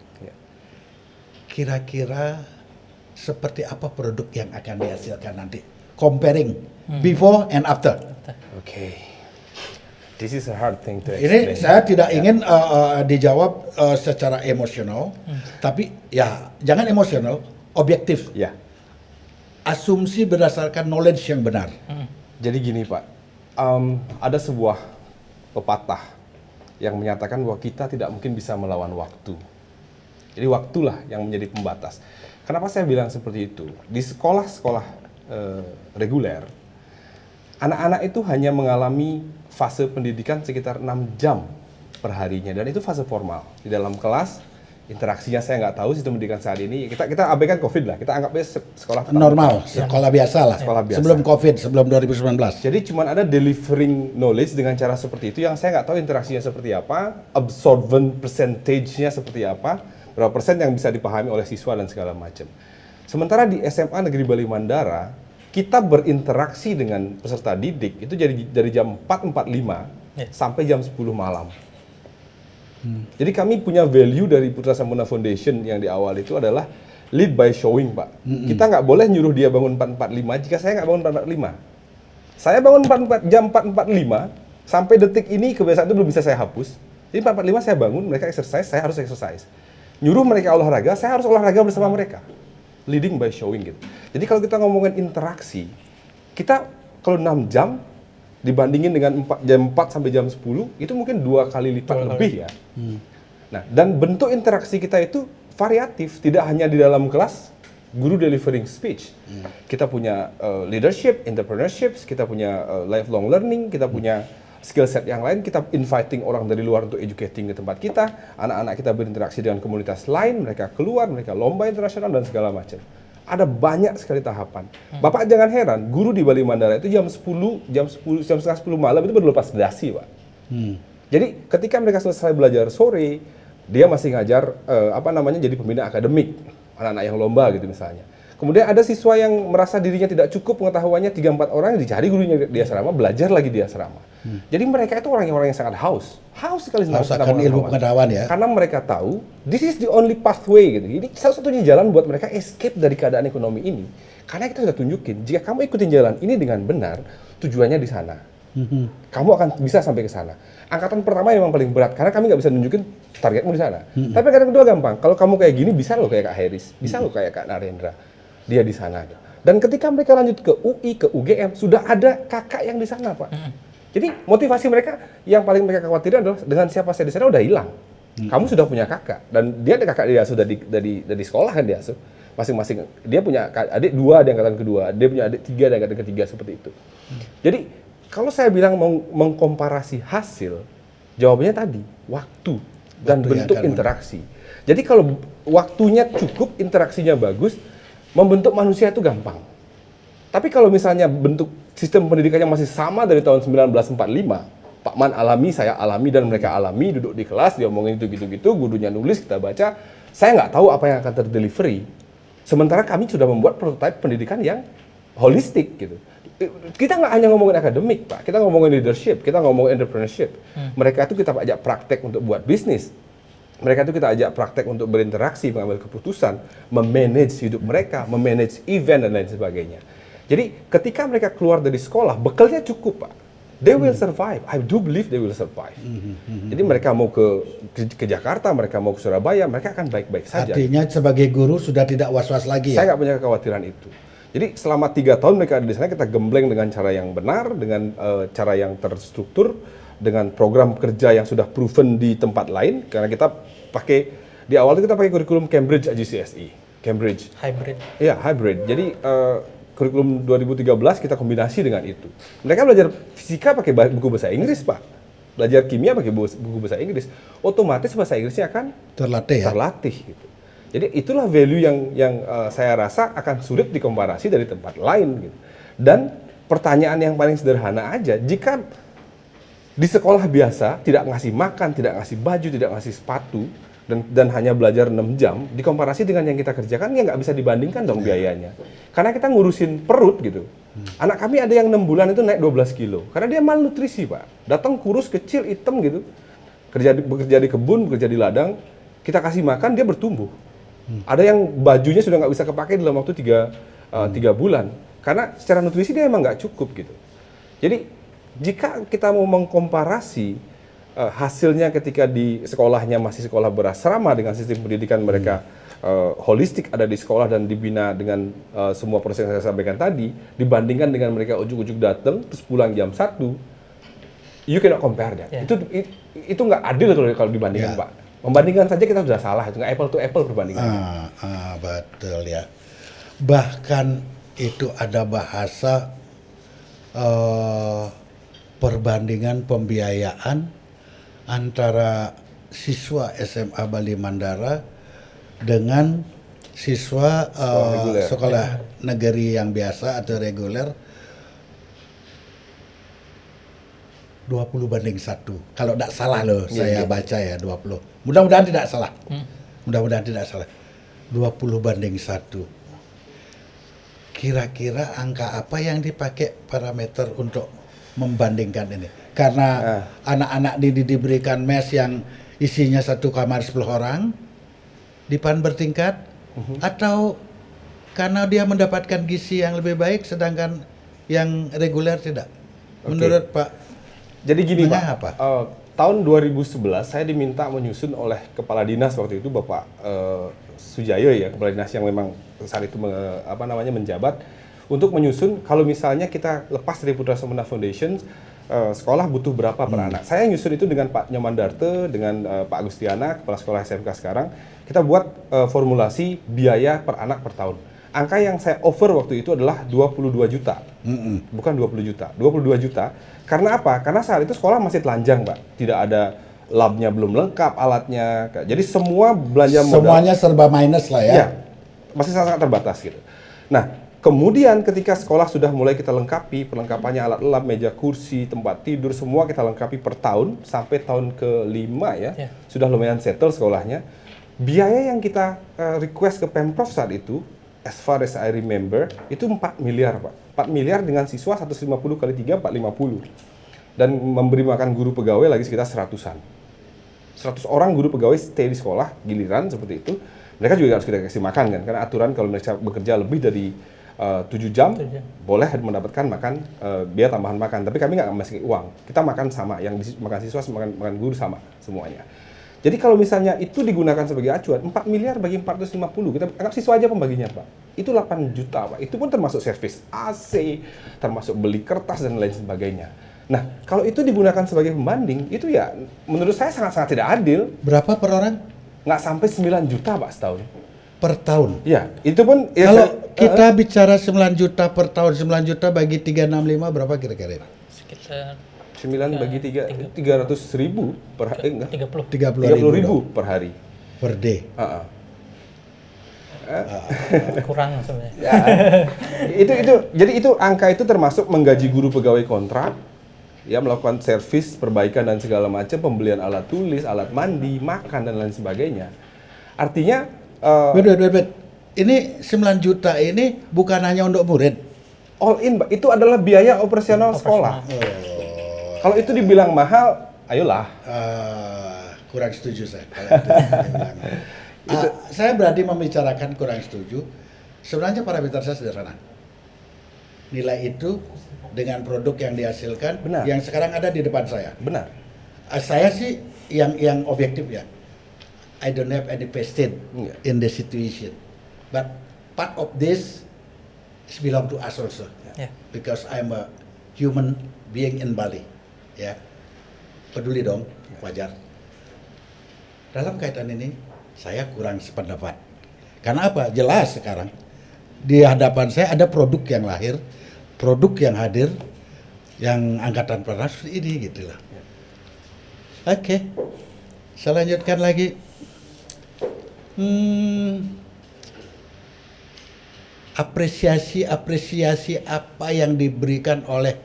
[SPEAKER 1] kira-kira seperti apa produk yang akan dihasilkan nanti? Comparing before and after.
[SPEAKER 2] Oke. This is a hard thing to
[SPEAKER 1] Ini
[SPEAKER 2] explain.
[SPEAKER 1] saya tidak ingin dijawab secara emosional, tapi ya jangan emosional, objektif.
[SPEAKER 2] Ya.
[SPEAKER 1] Asumsi berdasarkan knowledge yang benar.
[SPEAKER 2] Jadi gini Pak, ada sebuah pepatah yang menyatakan bahwa kita tidak mungkin bisa melawan waktu. Jadi waktulah yang menjadi pembatas. Kenapa saya bilang seperti itu? Di sekolah-sekolah reguler, anak-anak itu hanya mengalami fase pendidikan sekitar 6 jam per harinya, dan itu fase formal. Di dalam kelas, interaksinya saya nggak tahu sistem pendidikan saat ini. Kita abaikan COVID lah, kita anggapnya sekolah
[SPEAKER 1] Normal, sekolah biasa lah.
[SPEAKER 2] Sekolah biasa.
[SPEAKER 1] Sebelum COVID, sebelum 2019.
[SPEAKER 2] Jadi cuma ada delivering knowledge dengan cara seperti itu yang saya nggak tahu interaksinya seperti apa, absorbent percentage-nya seperti apa, berapa persen yang bisa dipahami oleh siswa dan segala macam. Sementara di SMA Negeri Bali Mandara, kita berinteraksi dengan peserta didik itu dari jam 4.45 sampai jam 10 malam. Jadi kami punya value dari Putra Sampurna Foundation yang di awal itu adalah lead by showing, Pak. Kita nggak boleh nyuruh dia bangun 4.45 jika saya nggak bangun 4.45. Saya bangun jam 4.45, sampai detik ini kebiasaan itu belum bisa saya hapus. Jadi 4.45 saya bangun, mereka exercise, saya harus exercise. Nyuruh mereka olahraga, saya harus olahraga bersama mereka. Leading by showing gitu. Jadi kalau kita ngomongin interaksi, kita kalau 6 jam dibandingin dengan jam 4 sampai jam 10, itu mungkin 2 kali lipat lebih ya. Nah, dan bentuk interaksi kita itu variatif, tidak hanya di dalam kelas, guru delivering speech. Kita punya leadership, entrepreneurship, kita punya lifelong learning, kita punya skill set yang lain, kita inviting orang dari luar untuk educating ke tempat kita, anak-anak kita berinteraksi dengan komunitas lain, mereka keluar, mereka lomba internasional dan segala macam. Ada banyak sekali tahapan. Bapak jangan heran, guru di Bali Mandara itu jam setengah 10 malam itu baru lepas dasi, Pak. Jadi ketika mereka selesai belajar sore, dia masih ngajar jadi pembina akademik, anak-anak yang lomba gitu misalnya. Kemudian ada siswa yang merasa dirinya tidak cukup pengetahuannya, 3-4 orang dicari gurunya di asrama, belajar lagi di asrama. Jadi mereka itu orang yang sangat haus sekali
[SPEAKER 1] Haus akan ilmu pengetahuan ya.
[SPEAKER 2] Karena mereka tahu this is the only pathway gitu. Ini satu-satunya jalan buat mereka escape dari keadaan ekonomi ini. Karena kita sudah tunjukin, jika kamu ikutin jalan ini dengan benar, tujuannya di sana. Kamu akan bisa sampai ke sana. Angkatan pertama memang paling berat karena kami nggak bisa nunjukin targetmu di sana. Tapi angkatan kedua gampang. Kalau kamu kayak gini bisa lo kayak Kak Heris, bisa lo kayak Kak Narendra. Dia di sana. Dan ketika mereka lanjut ke UI, ke UGM, sudah ada kakak yang di sana, Pak. Jadi motivasi mereka yang paling mereka khawatirkan adalah dengan siapa saya di sana udah hilang. Kamu sudah punya kakak dan dia ada kakak dia sudah dari sekolah kan dia masing-masing dia punya adik 2 di angkatan kedua, dia punya adik 3 di angkatan ketiga seperti itu. Jadi kalau saya bilang mengkomparasi hasil, jawabannya tadi waktu. dan
[SPEAKER 1] Waktu yang
[SPEAKER 2] bentuk
[SPEAKER 1] akan
[SPEAKER 2] interaksi. Jadi kalau waktunya cukup, interaksinya bagus, membentuk manusia itu gampang. Tapi kalau misalnya bentuk sistem pendidikannya masih sama dari tahun 1945, Pak Man alami, saya alami, dan mereka alami, duduk di kelas, dia omongin itu gitu-gitu, gurunya nulis, kita baca, saya nggak tahu apa yang akan terdelivery. Sementara kami sudah membuat prototipe pendidikan yang holistik gitu. Kita nggak hanya ngomongin akademik, Pak, kita ngomongin leadership, kita ngomongin entrepreneurship. Mereka itu kita ajak praktek untuk buat bisnis. Mereka itu kita ajak praktek untuk berinteraksi, mengambil keputusan, memanage hidup mereka, memanage event dan lain sebagainya. Jadi ketika mereka keluar dari sekolah, bekalnya cukup, Pak. They will survive. I do believe they will survive. Jadi mereka mau ke Jakarta, mereka mau ke Surabaya, mereka akan baik-baik saja.
[SPEAKER 1] Artinya sebagai guru sudah tidak was-was lagi ya?
[SPEAKER 2] Saya nggak punya kekhawatiran itu. Jadi selama 3 tahun mereka ada di sana, kita gembleng dengan cara yang benar, dengan cara yang terstruktur, dengan program kerja yang sudah proven di tempat lain. Karena kita pakai, di awal itu kita pakai kurikulum Cambridge GCSE. Cambridge.
[SPEAKER 3] Hybrid.
[SPEAKER 2] Iya, hybrid. Jadi kurikulum 2013 kita kombinasi dengan itu. Mereka belajar fisika pakai buku bahasa Inggris, Pak. Belajar kimia pakai buku bahasa Inggris. Otomatis bahasa Inggrisnya akan
[SPEAKER 1] Terlatih ya?
[SPEAKER 2] terlatih gitu. Jadi itulah value yang saya rasa akan sulit dikomparasi dari tempat lain gitu. Dan pertanyaan yang paling sederhana aja, jika di sekolah biasa tidak ngasih makan, tidak ngasih baju, tidak ngasih sepatu, dan hanya belajar 6 jam, dikomparasi dengan yang kita kerjakan, ya nggak bisa dibandingkan dong biayanya. Karena kita ngurusin perut gitu. Anak kami ada yang 6 bulan itu naik 12 kilo, karena dia malnutrisi, Pak. Datang kurus, kecil, hitam gitu. Bekerja di kebun, bekerja di ladang, kita kasih makan, dia bertumbuh. Ada yang bajunya sudah nggak bisa kepake dalam waktu 3 bulan. Karena secara nutrisi dia emang nggak cukup gitu. Jadi jika kita mau mengkomparasi hasilnya ketika di sekolahnya masih sekolah berasrama dengan sistem pendidikan mereka holistik, ada di sekolah dan dibina dengan semua proses yang saya sampaikan tadi, dibandingkan dengan mereka ujuk-ujuk datang terus pulang jam 1, you cannot compare that.
[SPEAKER 3] Yeah.
[SPEAKER 2] Itu nggak adil kalau dibandingkan,
[SPEAKER 1] Yeah.
[SPEAKER 2] Pak. Membandingkan saja kita sudah salah, itu nggak apple to apple perbandingan.
[SPEAKER 1] Betul ya. Bahkan itu ada bahasa perbandingan pembiayaan antara siswa SMA Bali Mandara dengan siswa
[SPEAKER 2] reguler.
[SPEAKER 1] sekolah negeri yang biasa atau reguler 20:1. Kalau tidak salah loh, saya baca ya 20. Mudah-mudahan tidak salah. Mudah-mudahan tidak salah. 20:1. Kira-kira angka apa yang dipakai parameter untuk membandingkan ini? Karena anak-anak diberikan mes yang isinya 1 kamar 10 orang, dipan bertingkat, atau karena dia mendapatkan gizi yang lebih baik sedangkan yang reguler tidak? Menurut Pak,
[SPEAKER 2] Jadi gini, Pak,
[SPEAKER 1] apa?
[SPEAKER 2] tahun 2011 saya diminta menyusun oleh kepala dinas waktu itu, Bapak Sujayo ya, kepala dinas yang memang saat itu menjabat, untuk menyusun kalau misalnya kita lepas dari Putra Semena Foundation, sekolah butuh berapa per anak. Saya nyusun itu dengan Pak Nyomandarte, dengan Pak Agustiana, kepala sekolah SMK sekarang. Kita buat formulasi biaya per anak per tahun. Angka yang saya offer waktu itu adalah 22 juta, bukan 20 juta, 22 juta. Karena apa? Karena saat itu sekolah masih telanjang, Pak. Tidak ada labnya, belum lengkap alatnya. Jadi semua belanja modal.
[SPEAKER 1] Semuanya serba minus lah ya.
[SPEAKER 2] Ya, masih sangat terbatas gitu. Nah, kemudian ketika sekolah sudah mulai kita lengkapi, perlengkapannya alat lab, meja kursi, tempat tidur, semua kita lengkapi per tahun, sampai tahun ke-5 ya, sudah lumayan settle sekolahnya. Biaya yang kita request ke Pemprov saat itu, as far as I remember, itu 4 miliar, Pak. 4 miliar dengan siswa 150 kali 3, 450. Dan memberi makan guru pegawai lagi sekitar 100-an. 100 orang guru pegawai stay di sekolah, giliran seperti itu. Mereka juga harus kita kasih makan kan, karena aturan kalau mereka bekerja lebih dari 7 jam, boleh mendapatkan makan, biaya tambahan makan. Tapi kami nggak ngasih uang, kita makan sama, yang makan siswa makan guru sama semuanya. Jadi kalau misalnya itu digunakan sebagai acuan, 4 miliar bagi 450, kita anggap siswa aja pembaginya, Pak. Itu 8 juta, Pak. Itu pun termasuk servis AC, termasuk beli kertas dan lain sebagainya. Nah, kalau itu digunakan sebagai pembanding, itu ya menurut saya sangat-sangat tidak adil.
[SPEAKER 1] Berapa per orang?
[SPEAKER 2] Nggak sampai 9 juta, Pak, setahun.
[SPEAKER 1] Per tahun?
[SPEAKER 2] Ya, itu pun... Ya,
[SPEAKER 1] kalau kita bicara 9 juta per tahun, 9 juta bagi 365 berapa kira-kira?
[SPEAKER 3] Sekitar
[SPEAKER 2] 9 bagi 3, 300.000 per hari, enggak?
[SPEAKER 3] 30
[SPEAKER 2] 30.000 per hari.
[SPEAKER 1] per day.
[SPEAKER 3] kurang sebenarnya.
[SPEAKER 2] Ya, jadi itu angka itu termasuk menggaji guru pegawai kontrak, ya melakukan servis, perbaikan dan segala macam, pembelian alat tulis, alat mandi, makan dan lain sebagainya. Artinya
[SPEAKER 1] Wait. Ini 9 juta ini bukan hanya untuk murid.
[SPEAKER 2] all in, Mbak, itu adalah biaya operasional sekolah. Kalau itu dibilang mahal, ayolah.
[SPEAKER 1] Kurang setuju saya. Kalau itu dibilang. Saya berani membicarakan kurang setuju. Sebenarnya parameter saya sederhana. Nilai itu dengan produk yang dihasilkan,
[SPEAKER 2] Benar.
[SPEAKER 1] yang sekarang ada di depan saya.
[SPEAKER 2] Benar.
[SPEAKER 1] Saya sih yang objektif ya. I don't have any vested
[SPEAKER 2] Iya.
[SPEAKER 1] in the situation, but part of this is belong to us also,
[SPEAKER 3] Ya.
[SPEAKER 1] because I'm a human being in Bali, ya. Peduli dong, wajar. Dalam kaitan ini, saya kurang sependapat. Karena apa? Jelas sekarang di hadapan saya ada produk yang lahir, produk yang hadir, yang angkatan pertama seperti ini gitu lah. Oke, saya lanjutkan lagi. Apresiasi apa yang diberikan oleh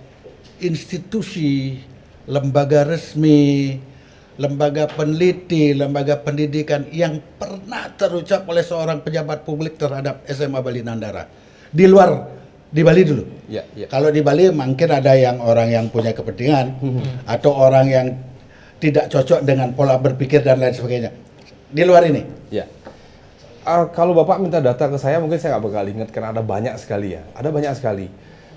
[SPEAKER 1] institusi, lembaga resmi, lembaga peneliti, lembaga pendidikan yang pernah terucap oleh seorang pejabat publik terhadap SMA Bali Nandara. Di Bali dulu.
[SPEAKER 2] Ya.
[SPEAKER 1] Kalau di Bali mungkin ada yang orang yang punya kepentingan atau orang yang tidak cocok dengan pola berpikir dan lain sebagainya. Di luar ini.
[SPEAKER 2] Ya. Kalau Bapak minta data ke saya, mungkin saya nggak bakal ingat karena ada banyak sekali ya. Ada banyak sekali.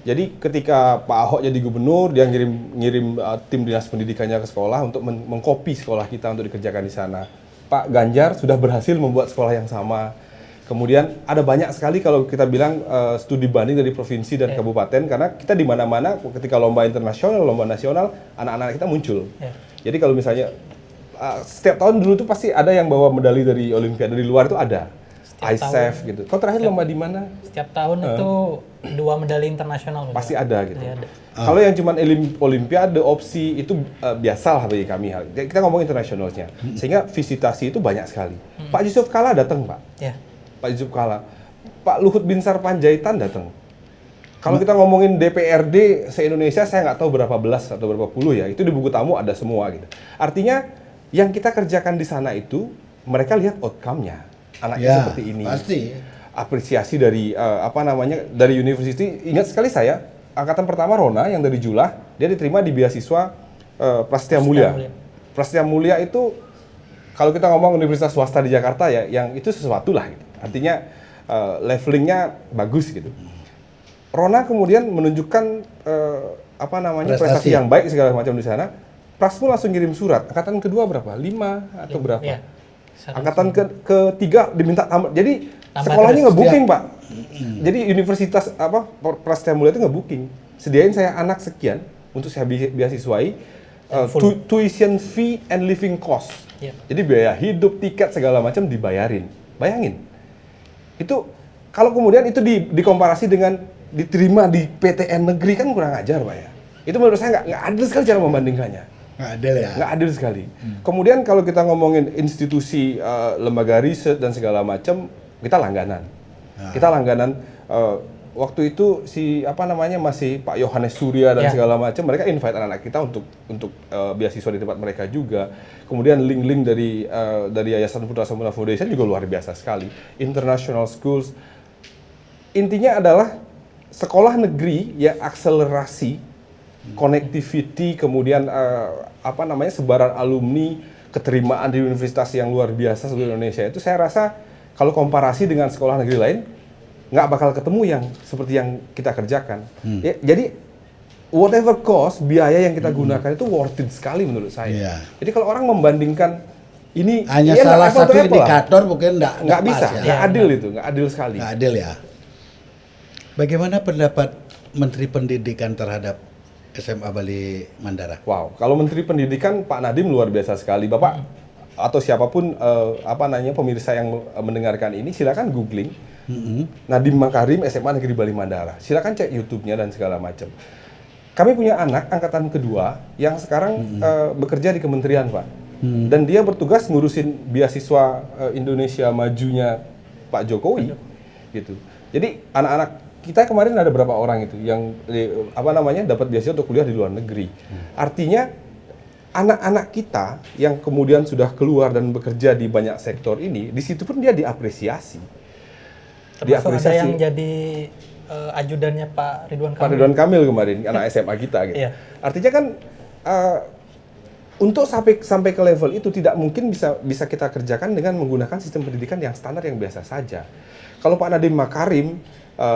[SPEAKER 2] Jadi ketika Pak Ahok jadi gubernur, dia ngirim tim dinas pendidikannya ke sekolah untuk mengcopy sekolah kita untuk dikerjakan di sana. Pak Ganjar sudah berhasil membuat sekolah yang sama. Kemudian ada banyak sekali kalau kita bilang studi banding dari provinsi dan kabupaten, karena kita di mana-mana ketika lomba internasional, lomba nasional, anak-anak kita muncul. Jadi kalau misalnya setiap tahun dulu tuh pasti ada yang bawa medali dari Olimpiade, dari luar itu ada. ISEF gitu. Kau terakhir lomba di mana?
[SPEAKER 3] Setiap tahun itu 2 medali internasional.
[SPEAKER 2] Pasti ada gitu.
[SPEAKER 3] Ada.
[SPEAKER 2] Kalau yang cuman Olimpiade, opsi itu biasalah bagi kami. Kita ngomong internasionalnya. Sehingga visitasi itu banyak sekali. Pak Yusuf Kala datang, Pak.
[SPEAKER 3] Ya.
[SPEAKER 2] Pak Yusuf Kala. Pak Luhut Binsar Panjaitan datang. Kalau kita ngomongin DPRD se-Indonesia, saya nggak tahu berapa belas atau berapa puluh ya. Itu di buku tamu ada semua gitu. Artinya yang kita kerjakan di sana itu mereka lihat outcome-nya. Anaknya seperti ini.
[SPEAKER 1] Pasti.
[SPEAKER 2] Apresiasi dari dari university. Ingat sekali saya, angkatan pertama Rona yang dari Julah, dia diterima di beasiswa Prasetya Mulia. Prasetya Mulia itu kalau kita ngomong universitas swasta di Jakarta ya, yang itu sesuatu lah gitu. Artinya levelingnya bagus gitu. Rona kemudian menunjukkan prestasi yang baik segala macam di sana. Prasmu langsung kirim surat. Angkatan kedua berapa? 5 atau berapa?
[SPEAKER 3] Ya.
[SPEAKER 2] Angkatan ketiga diminta tambah. Jadi
[SPEAKER 3] tambah
[SPEAKER 2] sekolahnya
[SPEAKER 3] terus.
[SPEAKER 2] nge-booking, Pak. Jadi universitas Prasetya Mulia itu nge-booking. Sediain saya anak sekian untuk saya beasiswai tuition fee and living cost. Jadi biaya hidup, tiket segala macam dibayarin. Bayangin. Itu kalau kemudian itu dikomparasi dengan diterima di PTN negeri kan kurang ajar, Pak ya. Itu menurut saya nggak adil sekali cara membandingkannya.
[SPEAKER 1] Nggak adil ya.
[SPEAKER 2] Nggak adil sekali. Kemudian kalau kita ngomongin institusi, lembaga riset dan segala macam, kita langganan. Kita langganan. Waktu itu masih Pak Yohanes Surya dan segala macam, mereka invite anak-anak kita untuk beasiswa di tempat mereka juga. Kemudian link-link dari Yayasan Putra Sempurna Foundation juga luar biasa sekali. International schools. Intinya adalah sekolah negeri yang akselerasi connectivity, kemudian sebaran alumni, keterimaan di universitas yang luar biasa seluruh Indonesia itu, saya rasa kalau komparasi dengan sekolah negeri lain nggak bakal ketemu yang seperti yang kita kerjakan. Ya, jadi whatever cost, biaya yang kita gunakan itu worth it sekali menurut saya. Jadi kalau orang membandingkan ini
[SPEAKER 1] hanya salah satu indikator mungkin nggak
[SPEAKER 2] bisa, nggak adil itu, nggak adil sekali.
[SPEAKER 1] Nggak adil ya. Bagaimana pendapat Menteri Pendidikan terhadap SMA Bali Mandara?
[SPEAKER 2] Wow, kalau Menteri Pendidikan Pak Nadiem luar biasa sekali. Bapak atau siapapun pemirsa yang mendengarkan ini, silakan googling Nadiem Makarim SMA Negeri Bali Mandara. Silakan cek YouTube-nya dan segala macam. Kami punya anak angkatan kedua yang sekarang bekerja di kementerian, Pak. Dan dia bertugas ngurusin beasiswa Indonesia majunya Pak Jokowi, gitu. Jadi anak-anak kita kemarin ada berapa orang itu yang dapat beasiswa untuk kuliah di luar negeri. Artinya anak-anak kita yang kemudian sudah keluar dan bekerja di banyak sektor ini, di situ pun dia diapresiasi.
[SPEAKER 3] Termasuk ada yang jadi ajudannya Pak Ridwan Kamil.
[SPEAKER 2] Pak Ridwan Kamil kemarin, anak SMA kita gitu.
[SPEAKER 3] Iya.
[SPEAKER 2] Artinya kan untuk sampai ke level itu tidak mungkin bisa kita kerjakan dengan menggunakan sistem pendidikan yang standar yang biasa saja. Kalau Pak Nadiem Makarim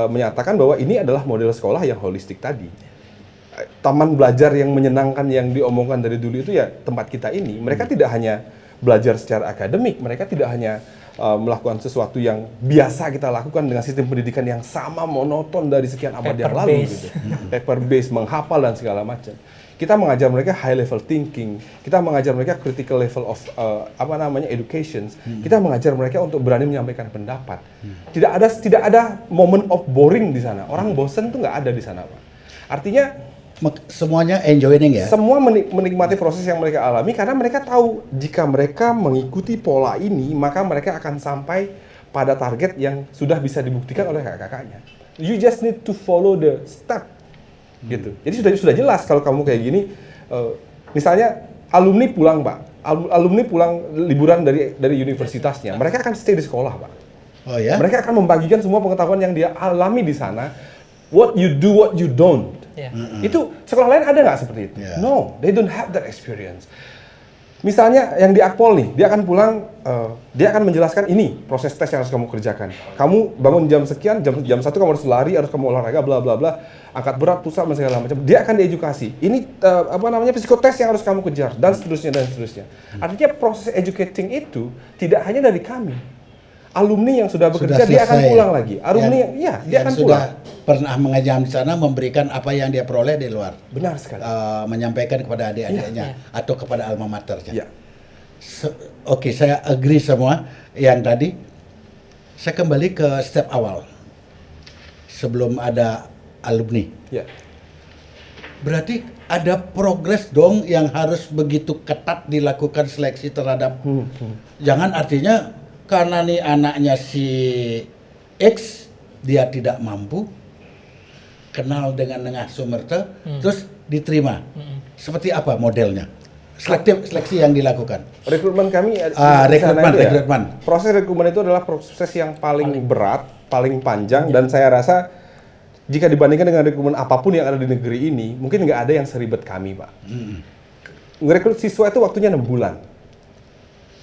[SPEAKER 2] menyatakan bahwa ini adalah model sekolah yang holistik tadi. Taman belajar yang menyenangkan yang diomongkan dari dulu itu ya tempat kita ini. Mereka tidak hanya belajar secara akademik, mereka tidak hanya melakukan sesuatu yang biasa kita lakukan dengan sistem pendidikan yang sama monoton dari sekian abad yang lalu gitu. Paper based, menghafal dan segala macam. Kita mengajar mereka high level thinking, kita mengajar mereka critical level of education. Kita mengajar mereka untuk berani menyampaikan pendapat. Tidak ada moment of boring di sana. Orang bosen tuh nggak ada di sana, Pak. Artinya
[SPEAKER 1] semuanya enjoying ya.
[SPEAKER 2] Semua menikmati proses yang mereka alami karena mereka tahu jika mereka mengikuti pola ini, maka mereka akan sampai pada target yang sudah bisa dibuktikan oleh kakak-kakaknya. You just need to follow the step. Gitu. Jadi sudah jelas kalau kamu kayak gini, misalnya alumni pulang, Pak. Alumni pulang liburan dari universitasnya, mereka akan stay di sekolah, Pak.
[SPEAKER 1] Oh ya?
[SPEAKER 2] Mereka akan membagikan semua pengetahuan yang dia alami di sana. What you do, what you don't.
[SPEAKER 3] Yeah.
[SPEAKER 2] Itu sekolah lain ada nggak seperti itu?
[SPEAKER 1] Yeah.
[SPEAKER 2] No, they don't have that experience. Misalnya yang di Akpol nih, dia akan pulang, dia akan menjelaskan ini proses tes yang harus kamu kerjakan. Kamu bangun jam sekian, jam 1 kamu harus lari, harus kamu olahraga, bla bla bla, angkat berat, push up dan segala macam. Dia akan diedukasi. Ini psikotes yang harus kamu kejar dan seterusnya dan seterusnya. Artinya proses educating itu tidak hanya dari kami. Alumni yang sudah bekerja dia akan pulang lagi. Alumni dia akan
[SPEAKER 1] sudah
[SPEAKER 2] pulang.
[SPEAKER 1] Pernah mengajar di sana memberikan apa yang dia peroleh di luar.
[SPEAKER 2] Benar sekali.
[SPEAKER 1] Menyampaikan kepada adik-adiknya atau kepada alma maternya.
[SPEAKER 2] Ya.
[SPEAKER 1] Oke, saya agree semua yang tadi. Saya kembali ke step awal. Sebelum ada alumni.
[SPEAKER 2] Ya.
[SPEAKER 1] Berarti ada progres dong yang harus begitu ketat dilakukan seleksi terhadap. Jangan artinya karena nih anaknya si X dia tidak mampu kenal dengan Ngasuh Merta terus diterima. Seperti apa modelnya? Seleksi yang dilakukan.
[SPEAKER 2] Rekrutmen kami
[SPEAKER 1] rekrutmen.
[SPEAKER 2] Proses rekrutmen itu adalah proses yang paling berat, paling panjang dan saya rasa jika dibandingkan dengan rekrutmen apapun yang ada di negeri ini, mungkin nggak ada yang seribet kami, Pak. Merekrut siswa itu waktunya 6 bulan.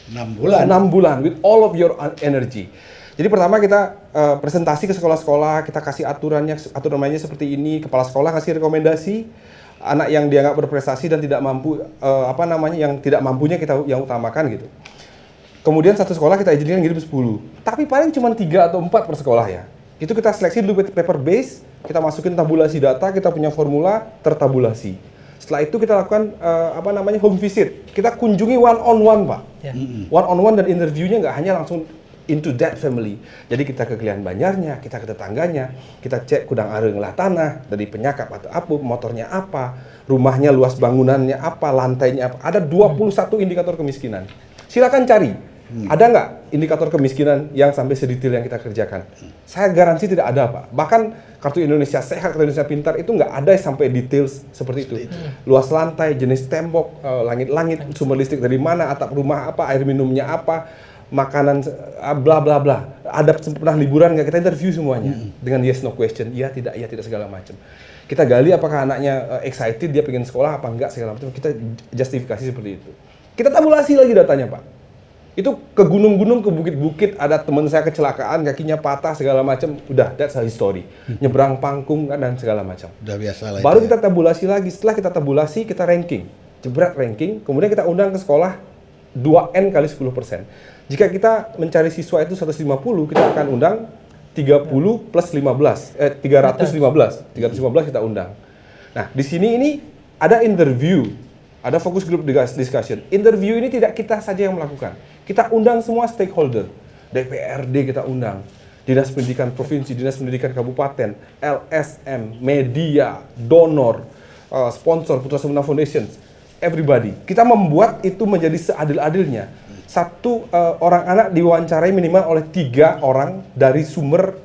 [SPEAKER 1] 6 bulan?
[SPEAKER 2] 6 bulan, with all of your energy. Jadi pertama kita presentasi ke sekolah-sekolah, kita kasih aturan mainnya seperti ini, kepala sekolah kasih rekomendasi, anak yang dianggap berprestasi dan tidak mampu, yang tidak mampunya kita yang utamakan gitu. Kemudian satu sekolah kita izinkan ngirim 10, tapi paling cuma 3 atau 4 per sekolah ya. Itu kita seleksi dulu paper base, kita masukin tabulasi data, kita punya formula, tertabulasi. Setelah itu kita lakukan home visit. Kita kunjungi one on one, Pak. Yeah. One on one dan interviewnya nggak hanya langsung into that family. Jadi kita ke Kelian Banjarnya, kita ke tetangganya, kita cek kudang areng lah tanah, dari penyakap atau apa, motornya apa, rumahnya luas bangunannya apa, lantainya apa. Ada 21 indikator kemiskinan. Silakan cari. Ada nggak indikator kemiskinan yang sampai sedetail yang kita kerjakan? Saya garansi tidak ada, Pak. Bahkan kartu Indonesia Sehat, kartu Indonesia Pintar itu nggak ada sampai detail seperti itu. Luas lantai, jenis tembok, langit-langit, sumber listrik dari mana, atap rumah apa, air minumnya apa, makanan bla bla bla. Ada pernah liburan nggak? Kita interview semuanya dengan yes no question, iya tidak segala macam. Kita gali apakah anaknya excited, dia pengen sekolah apa enggak segala macam. Kita justifikasi seperti itu. Kita tabulasi lagi datanya, Pak. Itu ke gunung-gunung, ke bukit-bukit, ada teman saya kecelakaan, kakinya patah segala macam, udah that's a history. Nyebrang pangkung dan segala macam.
[SPEAKER 1] Udah biasa lah.
[SPEAKER 2] Baru kita tabulasi lagi, setelah kita tabulasi, kita ranking. Jebret ranking, kemudian kita undang ke sekolah 2N kali 10%. Jika kita mencari siswa itu 150, kita akan undang 30 plus 15, 315 kita undang. Nah, di sini ini ada interview, ada focus group discussion. Interview ini tidak kita saja yang melakukan. Kita undang semua stakeholder. DPRD kita undang, Dinas Pendidikan Provinsi, Dinas Pendidikan Kabupaten, LSM, media, donor, sponsor Putra Semena Foundation, everybody. Kita membuat itu menjadi seadil-adilnya. Satu orang anak diwawancarai minimal oleh 3 orang dari sumber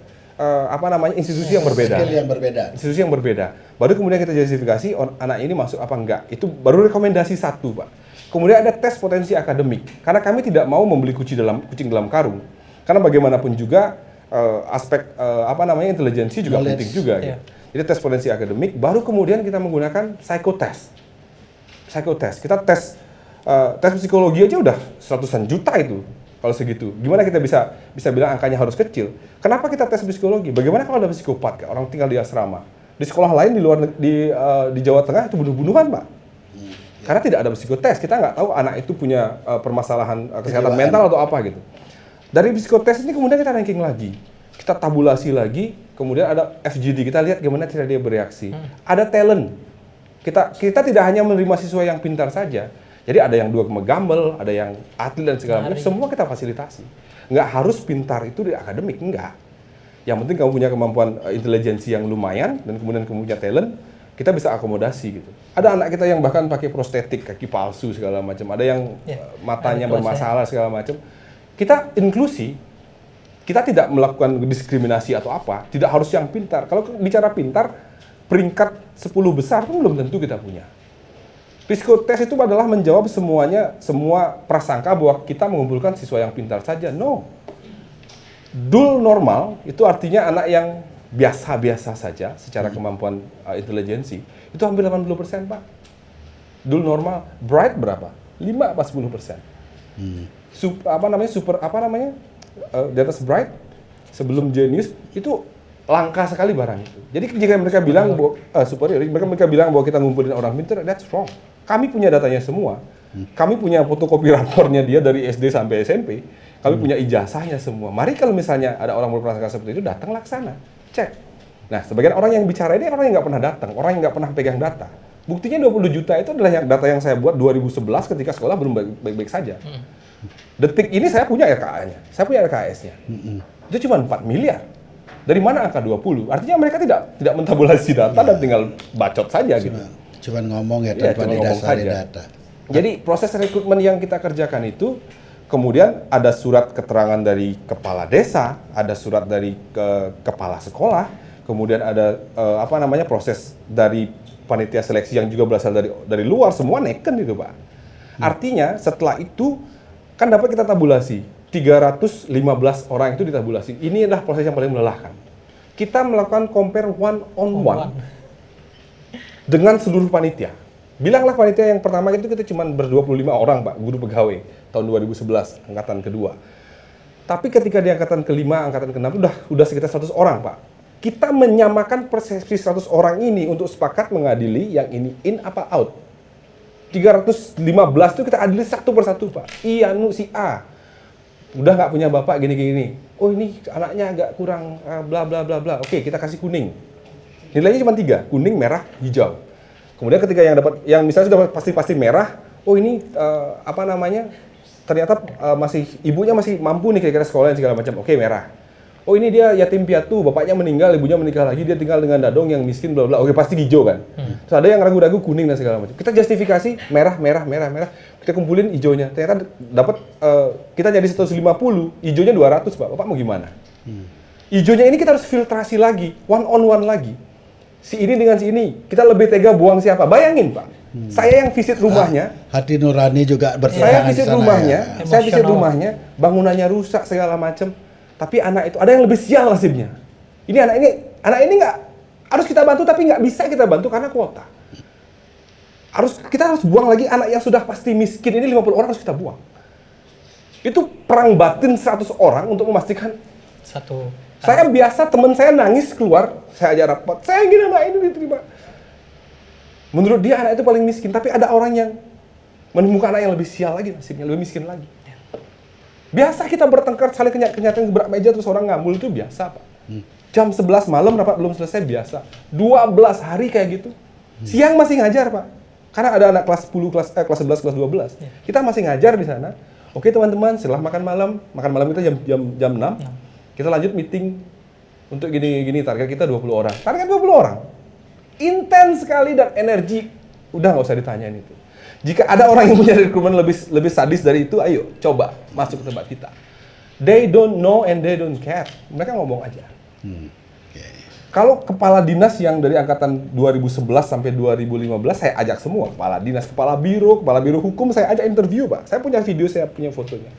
[SPEAKER 2] institusi yang berbeda.
[SPEAKER 1] Skill yang berbeda.
[SPEAKER 2] Institusi yang berbeda. Baru kemudian kita justifikasi anak ini masuk apa enggak. Itu baru rekomendasi 1, Pak. Kemudian ada tes potensi akademik. Karena kami tidak mau membeli kucing dalam karung. Karena bagaimanapun juga aspek intelijensi juga
[SPEAKER 1] Knowledge.
[SPEAKER 2] penting juga.
[SPEAKER 3] Iya.
[SPEAKER 2] Gitu. Jadi tes potensi akademik. Baru kemudian kita menggunakan psychotest. Kita tes psikologi aja udah 100-an juta itu. Kalau segitu, gimana kita bisa bilang angkanya harus kecil? Kenapa kita tes psikologi? Bagaimana kalau ada psikopat, orang tinggal di asrama? Di sekolah lain di Jawa Tengah itu bunuh-bunuhan, Pak. Karena tidak ada psikotes, kita nggak tahu anak itu punya permasalahan kesehatan
[SPEAKER 1] Kejiwaan.
[SPEAKER 2] mental atau apa gitu. Dari psikotes ini kemudian kita ranking lagi, kita tabulasi lagi, kemudian ada FGD, kita lihat gimana cara dia bereaksi. Ada talent, kita tidak hanya menerima siswa yang pintar saja. Jadi ada yang 2 gambel, ada yang atlet dan segala macam, semua kita fasilitasi. Nggak harus pintar itu di akademik, enggak. Yang penting kamu punya kemampuan intelijensi yang lumayan, dan kemudian kamu punya talent, kita bisa akomodasi gitu. Ada anak kita yang bahkan pakai prostetik, kaki palsu segala macam, ada yang matanya bermasalah segala macam. Kita inklusi, kita tidak melakukan diskriminasi atau apa, tidak harus yang pintar. Kalau bicara pintar, peringkat 10 besar pun belum tentu kita punya. Psikotes itu adalah menjawab semua prasangka bahwa kita mengumpulkan siswa yang pintar saja. No. Dul normal itu artinya anak yang biasa-biasa saja secara kemampuan intelijensi. Itu hampir 80%, Pak. Dul normal, bright berapa? 5 apa 10%. Di atas bright sebelum genius itu langka sekali barang itu. Jadi jika mereka bilang superior, mereka bilang bahwa kita ngumpulin orang pintar, that's wrong. Kami punya datanya semua. Kami punya fotokopi rapornya dia dari SD sampai SMP. Kami punya ijazahnya semua. Mari kalau misalnya ada orang berprasangka seperti itu, datang laksana, cek. Nah, sebagian orang yang bicara ini orang yang nggak pernah datang, orang yang nggak pernah pegang data. Buktinya 20 juta itu adalah data yang saya buat 2011 ketika sekolah belum baik-baik saja. Detik ini saya punya RKA-nya, saya punya RKS-nya. Itu cuma 4 miliar. Dari mana angka 20? Artinya mereka tidak mentabulasi data dan tinggal bacot saja gitu.
[SPEAKER 1] Cuman ngomong ya
[SPEAKER 2] Iya,
[SPEAKER 1] tanpa
[SPEAKER 2] cuma ngomong
[SPEAKER 1] didasari
[SPEAKER 2] saja.
[SPEAKER 1] data.
[SPEAKER 2] Jadi proses rekrutmen yang kita kerjakan itu, kemudian ada surat keterangan dari kepala desa, ada surat dari kepala sekolah, kemudian ada proses dari panitia seleksi yang juga berasal dari luar, semua neken itu, Pak. Artinya setelah itu kan dapat kita tabulasi, 315 orang itu ditabulasi. Ini adalah proses yang paling melelahkan. Kita melakukan compare one on one dengan seluruh panitia. Bilanglah panitia yang pertama itu kita cuma ber-25 orang, Pak, guru pegawai tahun 2011, angkatan kedua. Tapi ketika di angkatan kelima, angkatan ke-6 udah sekitar 100 orang, Pak. Kita menyamakan persepsi 100 orang ini untuk sepakat mengadili yang ini in apa out. 315 itu kita adili satu persatu, Pak. Iya, si A. Udah nggak punya bapak gini-gini. Oh, ini anaknya agak kurang bla bla bla bla. Oke, kita kasih kuning. Nilainya cuma 3, kuning, merah, hijau. Kemudian ketika yang misalnya sudah pasti merah, oh ini ternyata ibunya masih mampu nih kira-kira sekolah dan segala macam. Oke, merah. Oh ini dia yatim piatu, bapaknya meninggal, ibunya menikah lagi, dia tinggal dengan dadong yang miskin bla bla. Oke, pasti hijau kan. Terus ada yang ragu-ragu kuning dan segala macam. Kita justifikasi merah. Kita kumpulin hijaunya. Ternyata dapat kita jadi 150, hijaunya 200, Pak. Bapak mau gimana? Hijaunya ini kita harus filtrasi lagi, one on one lagi. Si ini dengan si ini, kita lebih tega buang siapa? Bayangin, Pak. Saya yang visit rumahnya,
[SPEAKER 1] Hati nurani juga
[SPEAKER 2] saya
[SPEAKER 1] bersilangan di
[SPEAKER 2] visit
[SPEAKER 1] sana
[SPEAKER 2] rumahnya,
[SPEAKER 1] ya.
[SPEAKER 2] saya visit
[SPEAKER 3] Emosional.
[SPEAKER 2] rumahnya, bangunannya rusak segala macam. Tapi anak itu ada yang lebih sial nasibnya. Ini anak ini nggak harus kita bantu, tapi nggak bisa kita bantu karena kuota. Kita harus buang lagi anak yang sudah pasti miskin ini 50 orang harus kita buang. Itu perang batin 100 orang untuk memastikan. Saya biasa teman saya nangis keluar, saya ajak rapat, saya ingin anak ini diterima. Menurut dia anak itu paling miskin, tapi ada orang yang menemukan anak yang lebih sial lagi nasibnya, lebih miskin lagi. Biasa kita bertengkar, saling kenyataan gebrak meja terus orang ngambil itu biasa, Pak. Jam 11 malam rapat belum selesai biasa. 12 hari kayak gitu. Siang masih ngajar, Pak. Karena ada anak kelas 10, kelas 11, kelas 12. Kita masih ngajar di sana. Oke teman-teman, setelah makan malam kita jam 6. Kita lanjut meeting untuk gini-gini, target kita 20 orang. Target 20 orang. intens sekali dan energi, udah nggak usah ditanyain itu. Jika ada orang yang punya rekrutmen lebih sadis dari itu, ayo coba masuk ke tempat kita. They don't know and they don't care. Mereka ngomong aja. Kalau kepala dinas yang dari angkatan 2011 sampai 2015 saya ajak semua, kepala dinas, kepala biro hukum saya ajak interview, Pak. Saya punya video, saya punya fotonya.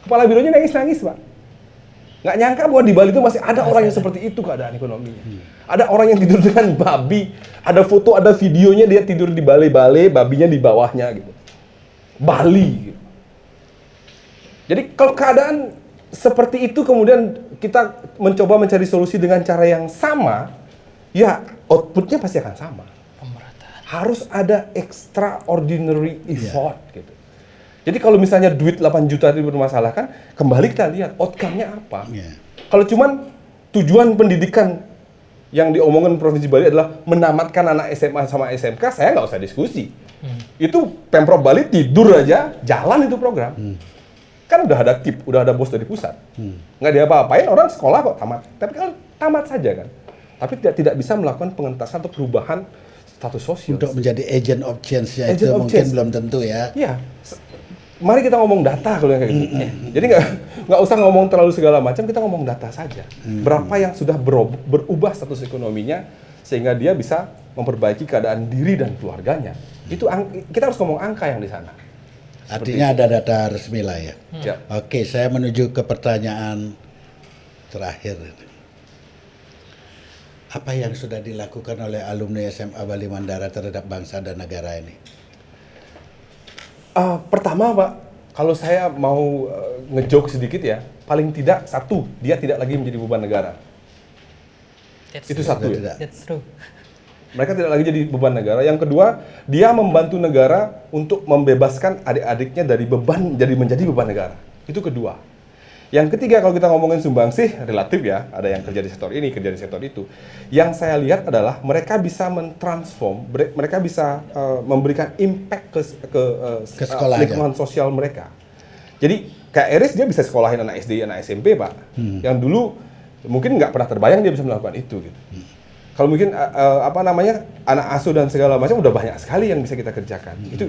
[SPEAKER 2] Kepala bironya nangis-nangis, Pak. Nggak nyangka bahwa di Bali itu masih ada orang yang seperti itu keadaan ekonominya. Ada orang yang tidur dengan babi, ada foto, ada videonya dia tidur di balai-balai, babinya di bawahnya gitu. Bali. Gitu. Jadi kalau keadaan seperti itu kemudian kita mencoba mencari solusi dengan cara yang sama, ya outputnya pasti akan sama.
[SPEAKER 3] Pemerataan.
[SPEAKER 2] Harus ada extraordinary effort gitu. Jadi kalau misalnya duit 8 juta itu bermasalahkan, kembali kita lihat outcome-nya apa. Kalau cuman tujuan pendidikan yang diomongin Provinsi Bali adalah menamatkan anak SMA sama SMK, saya nggak usah diskusi. Itu Pemprov Bali tidur aja, jalan itu program. Kan udah ada tip, udah ada bos dari pusat. Nggak diapa-apain, orang sekolah kok tamat. Tapi kan tamat saja kan. Tapi tidak bisa melakukan pengentasan atau perubahan status sosial.
[SPEAKER 1] Untuk menjadi agent of change-nya
[SPEAKER 2] Agent
[SPEAKER 1] itu
[SPEAKER 2] of
[SPEAKER 1] mungkin
[SPEAKER 2] change.
[SPEAKER 1] belum tentu ya.
[SPEAKER 2] Iya. Mari kita ngomong data kalau yang kayak gitu. Jadi nggak usah ngomong terlalu segala macam, kita ngomong data saja. Berapa yang sudah berubah status ekonominya sehingga dia bisa memperbaiki keadaan diri dan keluarganya. Itu kita harus ngomong angka yang di sana.
[SPEAKER 1] Artinya ada data resmi lah ya.
[SPEAKER 2] Ya.
[SPEAKER 1] Oke, saya menuju ke pertanyaan terakhir. Apa yang sudah dilakukan oleh alumni SMA Bali Mandara terhadap bangsa dan negara ini?
[SPEAKER 2] Pertama, Pak, kalau saya mau ngejoke sedikit ya, paling tidak satu, dia tidak lagi menjadi beban negara. Itu satu ya.
[SPEAKER 3] That's true.
[SPEAKER 2] Mereka tidak lagi jadi beban negara. Yang kedua, dia membantu negara untuk membebaskan adik-adiknya dari beban menjadi beban negara. Itu kedua. Yang ketiga, kalau kita ngomongin sumbangsih, relatif ya, ada yang kerja di sektor ini, kerja di sektor itu. Yang saya lihat adalah mereka bisa mentransform, mereka bisa memberikan impact ke
[SPEAKER 1] sekolah
[SPEAKER 2] lingkungan sosial mereka. Jadi kayak Eris dia bisa sekolahin anak SD, anak SMP, Pak. Yang dulu mungkin nggak pernah terbayang dia bisa melakukan itu. Gitu. Kalau mungkin anak asuh dan segala macam udah banyak sekali yang bisa kita kerjakan. Itu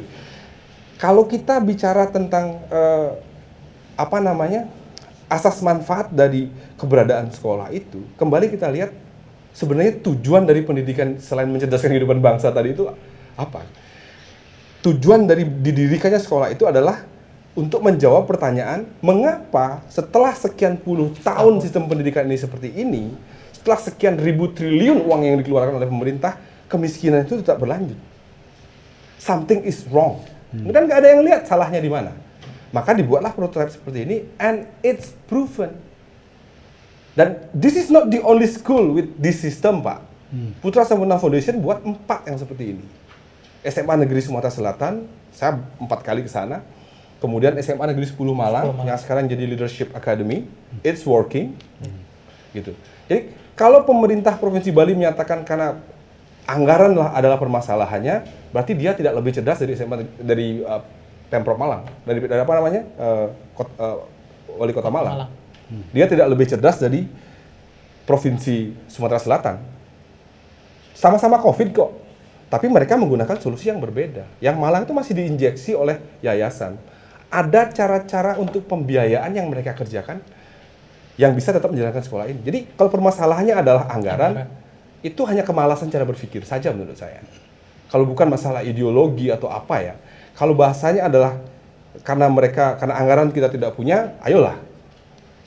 [SPEAKER 2] kalau kita bicara tentang asas manfaat dari keberadaan sekolah itu, kembali kita lihat sebenarnya tujuan dari pendidikan selain mencerdaskan kehidupan bangsa tadi itu apa? Tujuan dari didirikannya sekolah itu adalah untuk menjawab pertanyaan mengapa setelah sekian puluh tahun sistem pendidikan ini seperti ini, setelah sekian ribu triliun uang yang dikeluarkan oleh pemerintah, kemiskinan itu tetap berlanjut. Something is wrong. Kemudian nggak ada yang lihat salahnya di mana. Maka dibuatlah prototipe seperti ini, and it's proven. Dan this is not the only school with this system, Pak. Putra Sempurna Foundation buat 4 yang seperti ini. SMA Negeri Sumatera Selatan, saya 4 kali ke sana. Kemudian SMA Negeri 10 Malang, yang sekarang jadi Leadership Academy, it's working. Gitu. Jadi kalau pemerintah Provinsi Bali menyatakan karena anggaran adalah permasalahannya, berarti dia tidak lebih cerdas dari Pemprov Malang, dari Wali Kota Malang. Dia tidak lebih cerdas dari Provinsi Sumatera Selatan. Sama-sama COVID kok, tapi mereka menggunakan solusi yang berbeda. Yang Malang itu masih diinjeksi oleh yayasan. Ada cara-cara untuk pembiayaan yang mereka kerjakan yang bisa tetap menjalankan sekolah ini. Jadi kalau permasalahannya adalah anggaran, itu hanya kemalasan cara berpikir saja menurut saya. Kalau bukan masalah ideologi atau apa ya. Kalau bahasanya adalah karena anggaran kita tidak punya, ayolah.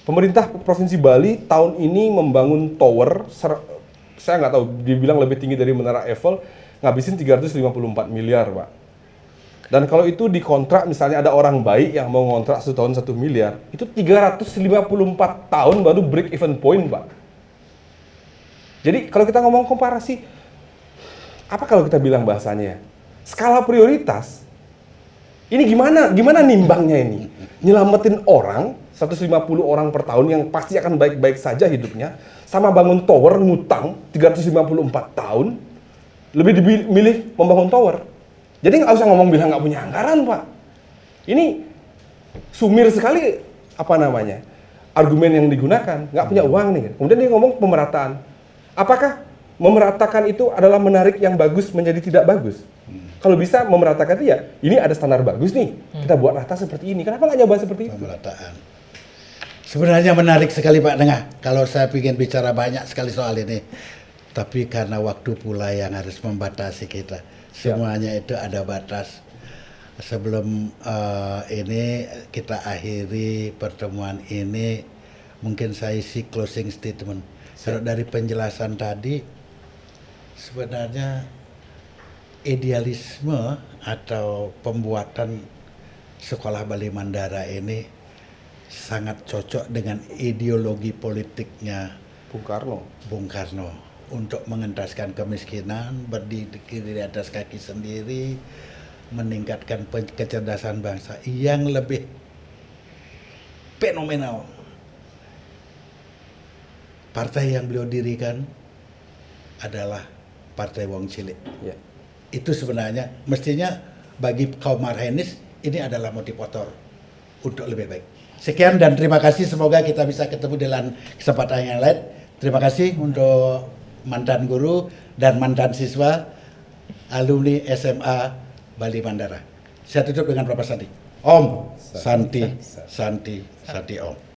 [SPEAKER 2] Pemerintah Provinsi Bali tahun ini membangun tower, saya nggak tahu, dibilang lebih tinggi dari Menara Eiffel, ngabisin 354 miliar, Pak. Dan kalau itu dikontrak, misalnya ada orang baik yang mau ngontrak 1 tahun 1 miliar, itu 354 tahun baru break even point, Pak. Jadi kalau kita ngomong komparasi, apa kalau kita bilang bahasanya? Skala prioritas, ini gimana nimbangnya ini? Nyelamatin orang, 150 orang per tahun yang pasti akan baik-baik saja hidupnya, sama bangun tower ngutang 354 tahun, lebih dimilih membangun tower. Jadi nggak usah ngomong bilang nggak punya anggaran, Pak. Ini sumir sekali argumen yang digunakan, nggak punya uang nih. Kemudian dia ngomong pemerataan. Apakah memeratakan itu adalah menarik yang bagus menjadi tidak bagus. Kalau bisa memeratakan itu ya, ini ada standar bagus nih, kita buat rata seperti ini. Kenapa nggak nyoba seperti itu?
[SPEAKER 1] Pemerataan. Sebenarnya menarik sekali Pak Dengah. Kalau saya ingin bicara banyak sekali soal ini, tapi karena waktu pula yang harus membatasi kita. Semuanya itu ada batas. Sebelum ini kita akhiri pertemuan ini, mungkin saya isi closing statement. Kalau dari penjelasan tadi, sebenarnya idealisme atau pembuatan sekolah Bali Mandara ini sangat cocok dengan ideologi politiknya Bung Karno untuk mengentaskan kemiskinan, berdiri di atas kaki sendiri, meningkatkan kecerdasan bangsa yang lebih fenomenal. Partai yang beliau dirikan adalah Partai Wong Cilik.
[SPEAKER 2] Ya.
[SPEAKER 1] Itu sebenarnya mestinya bagi kaum marhenis ini adalah motivator untuk lebih baik. Sekian dan terima kasih, semoga kita bisa ketemu dalam kesempatan yang lain. Terima kasih untuk mantan guru dan mantan siswa alumni SMA Bali Mandara. Saya tutup dengan Bapak Santi. Om Santi, Santi, Santi Om.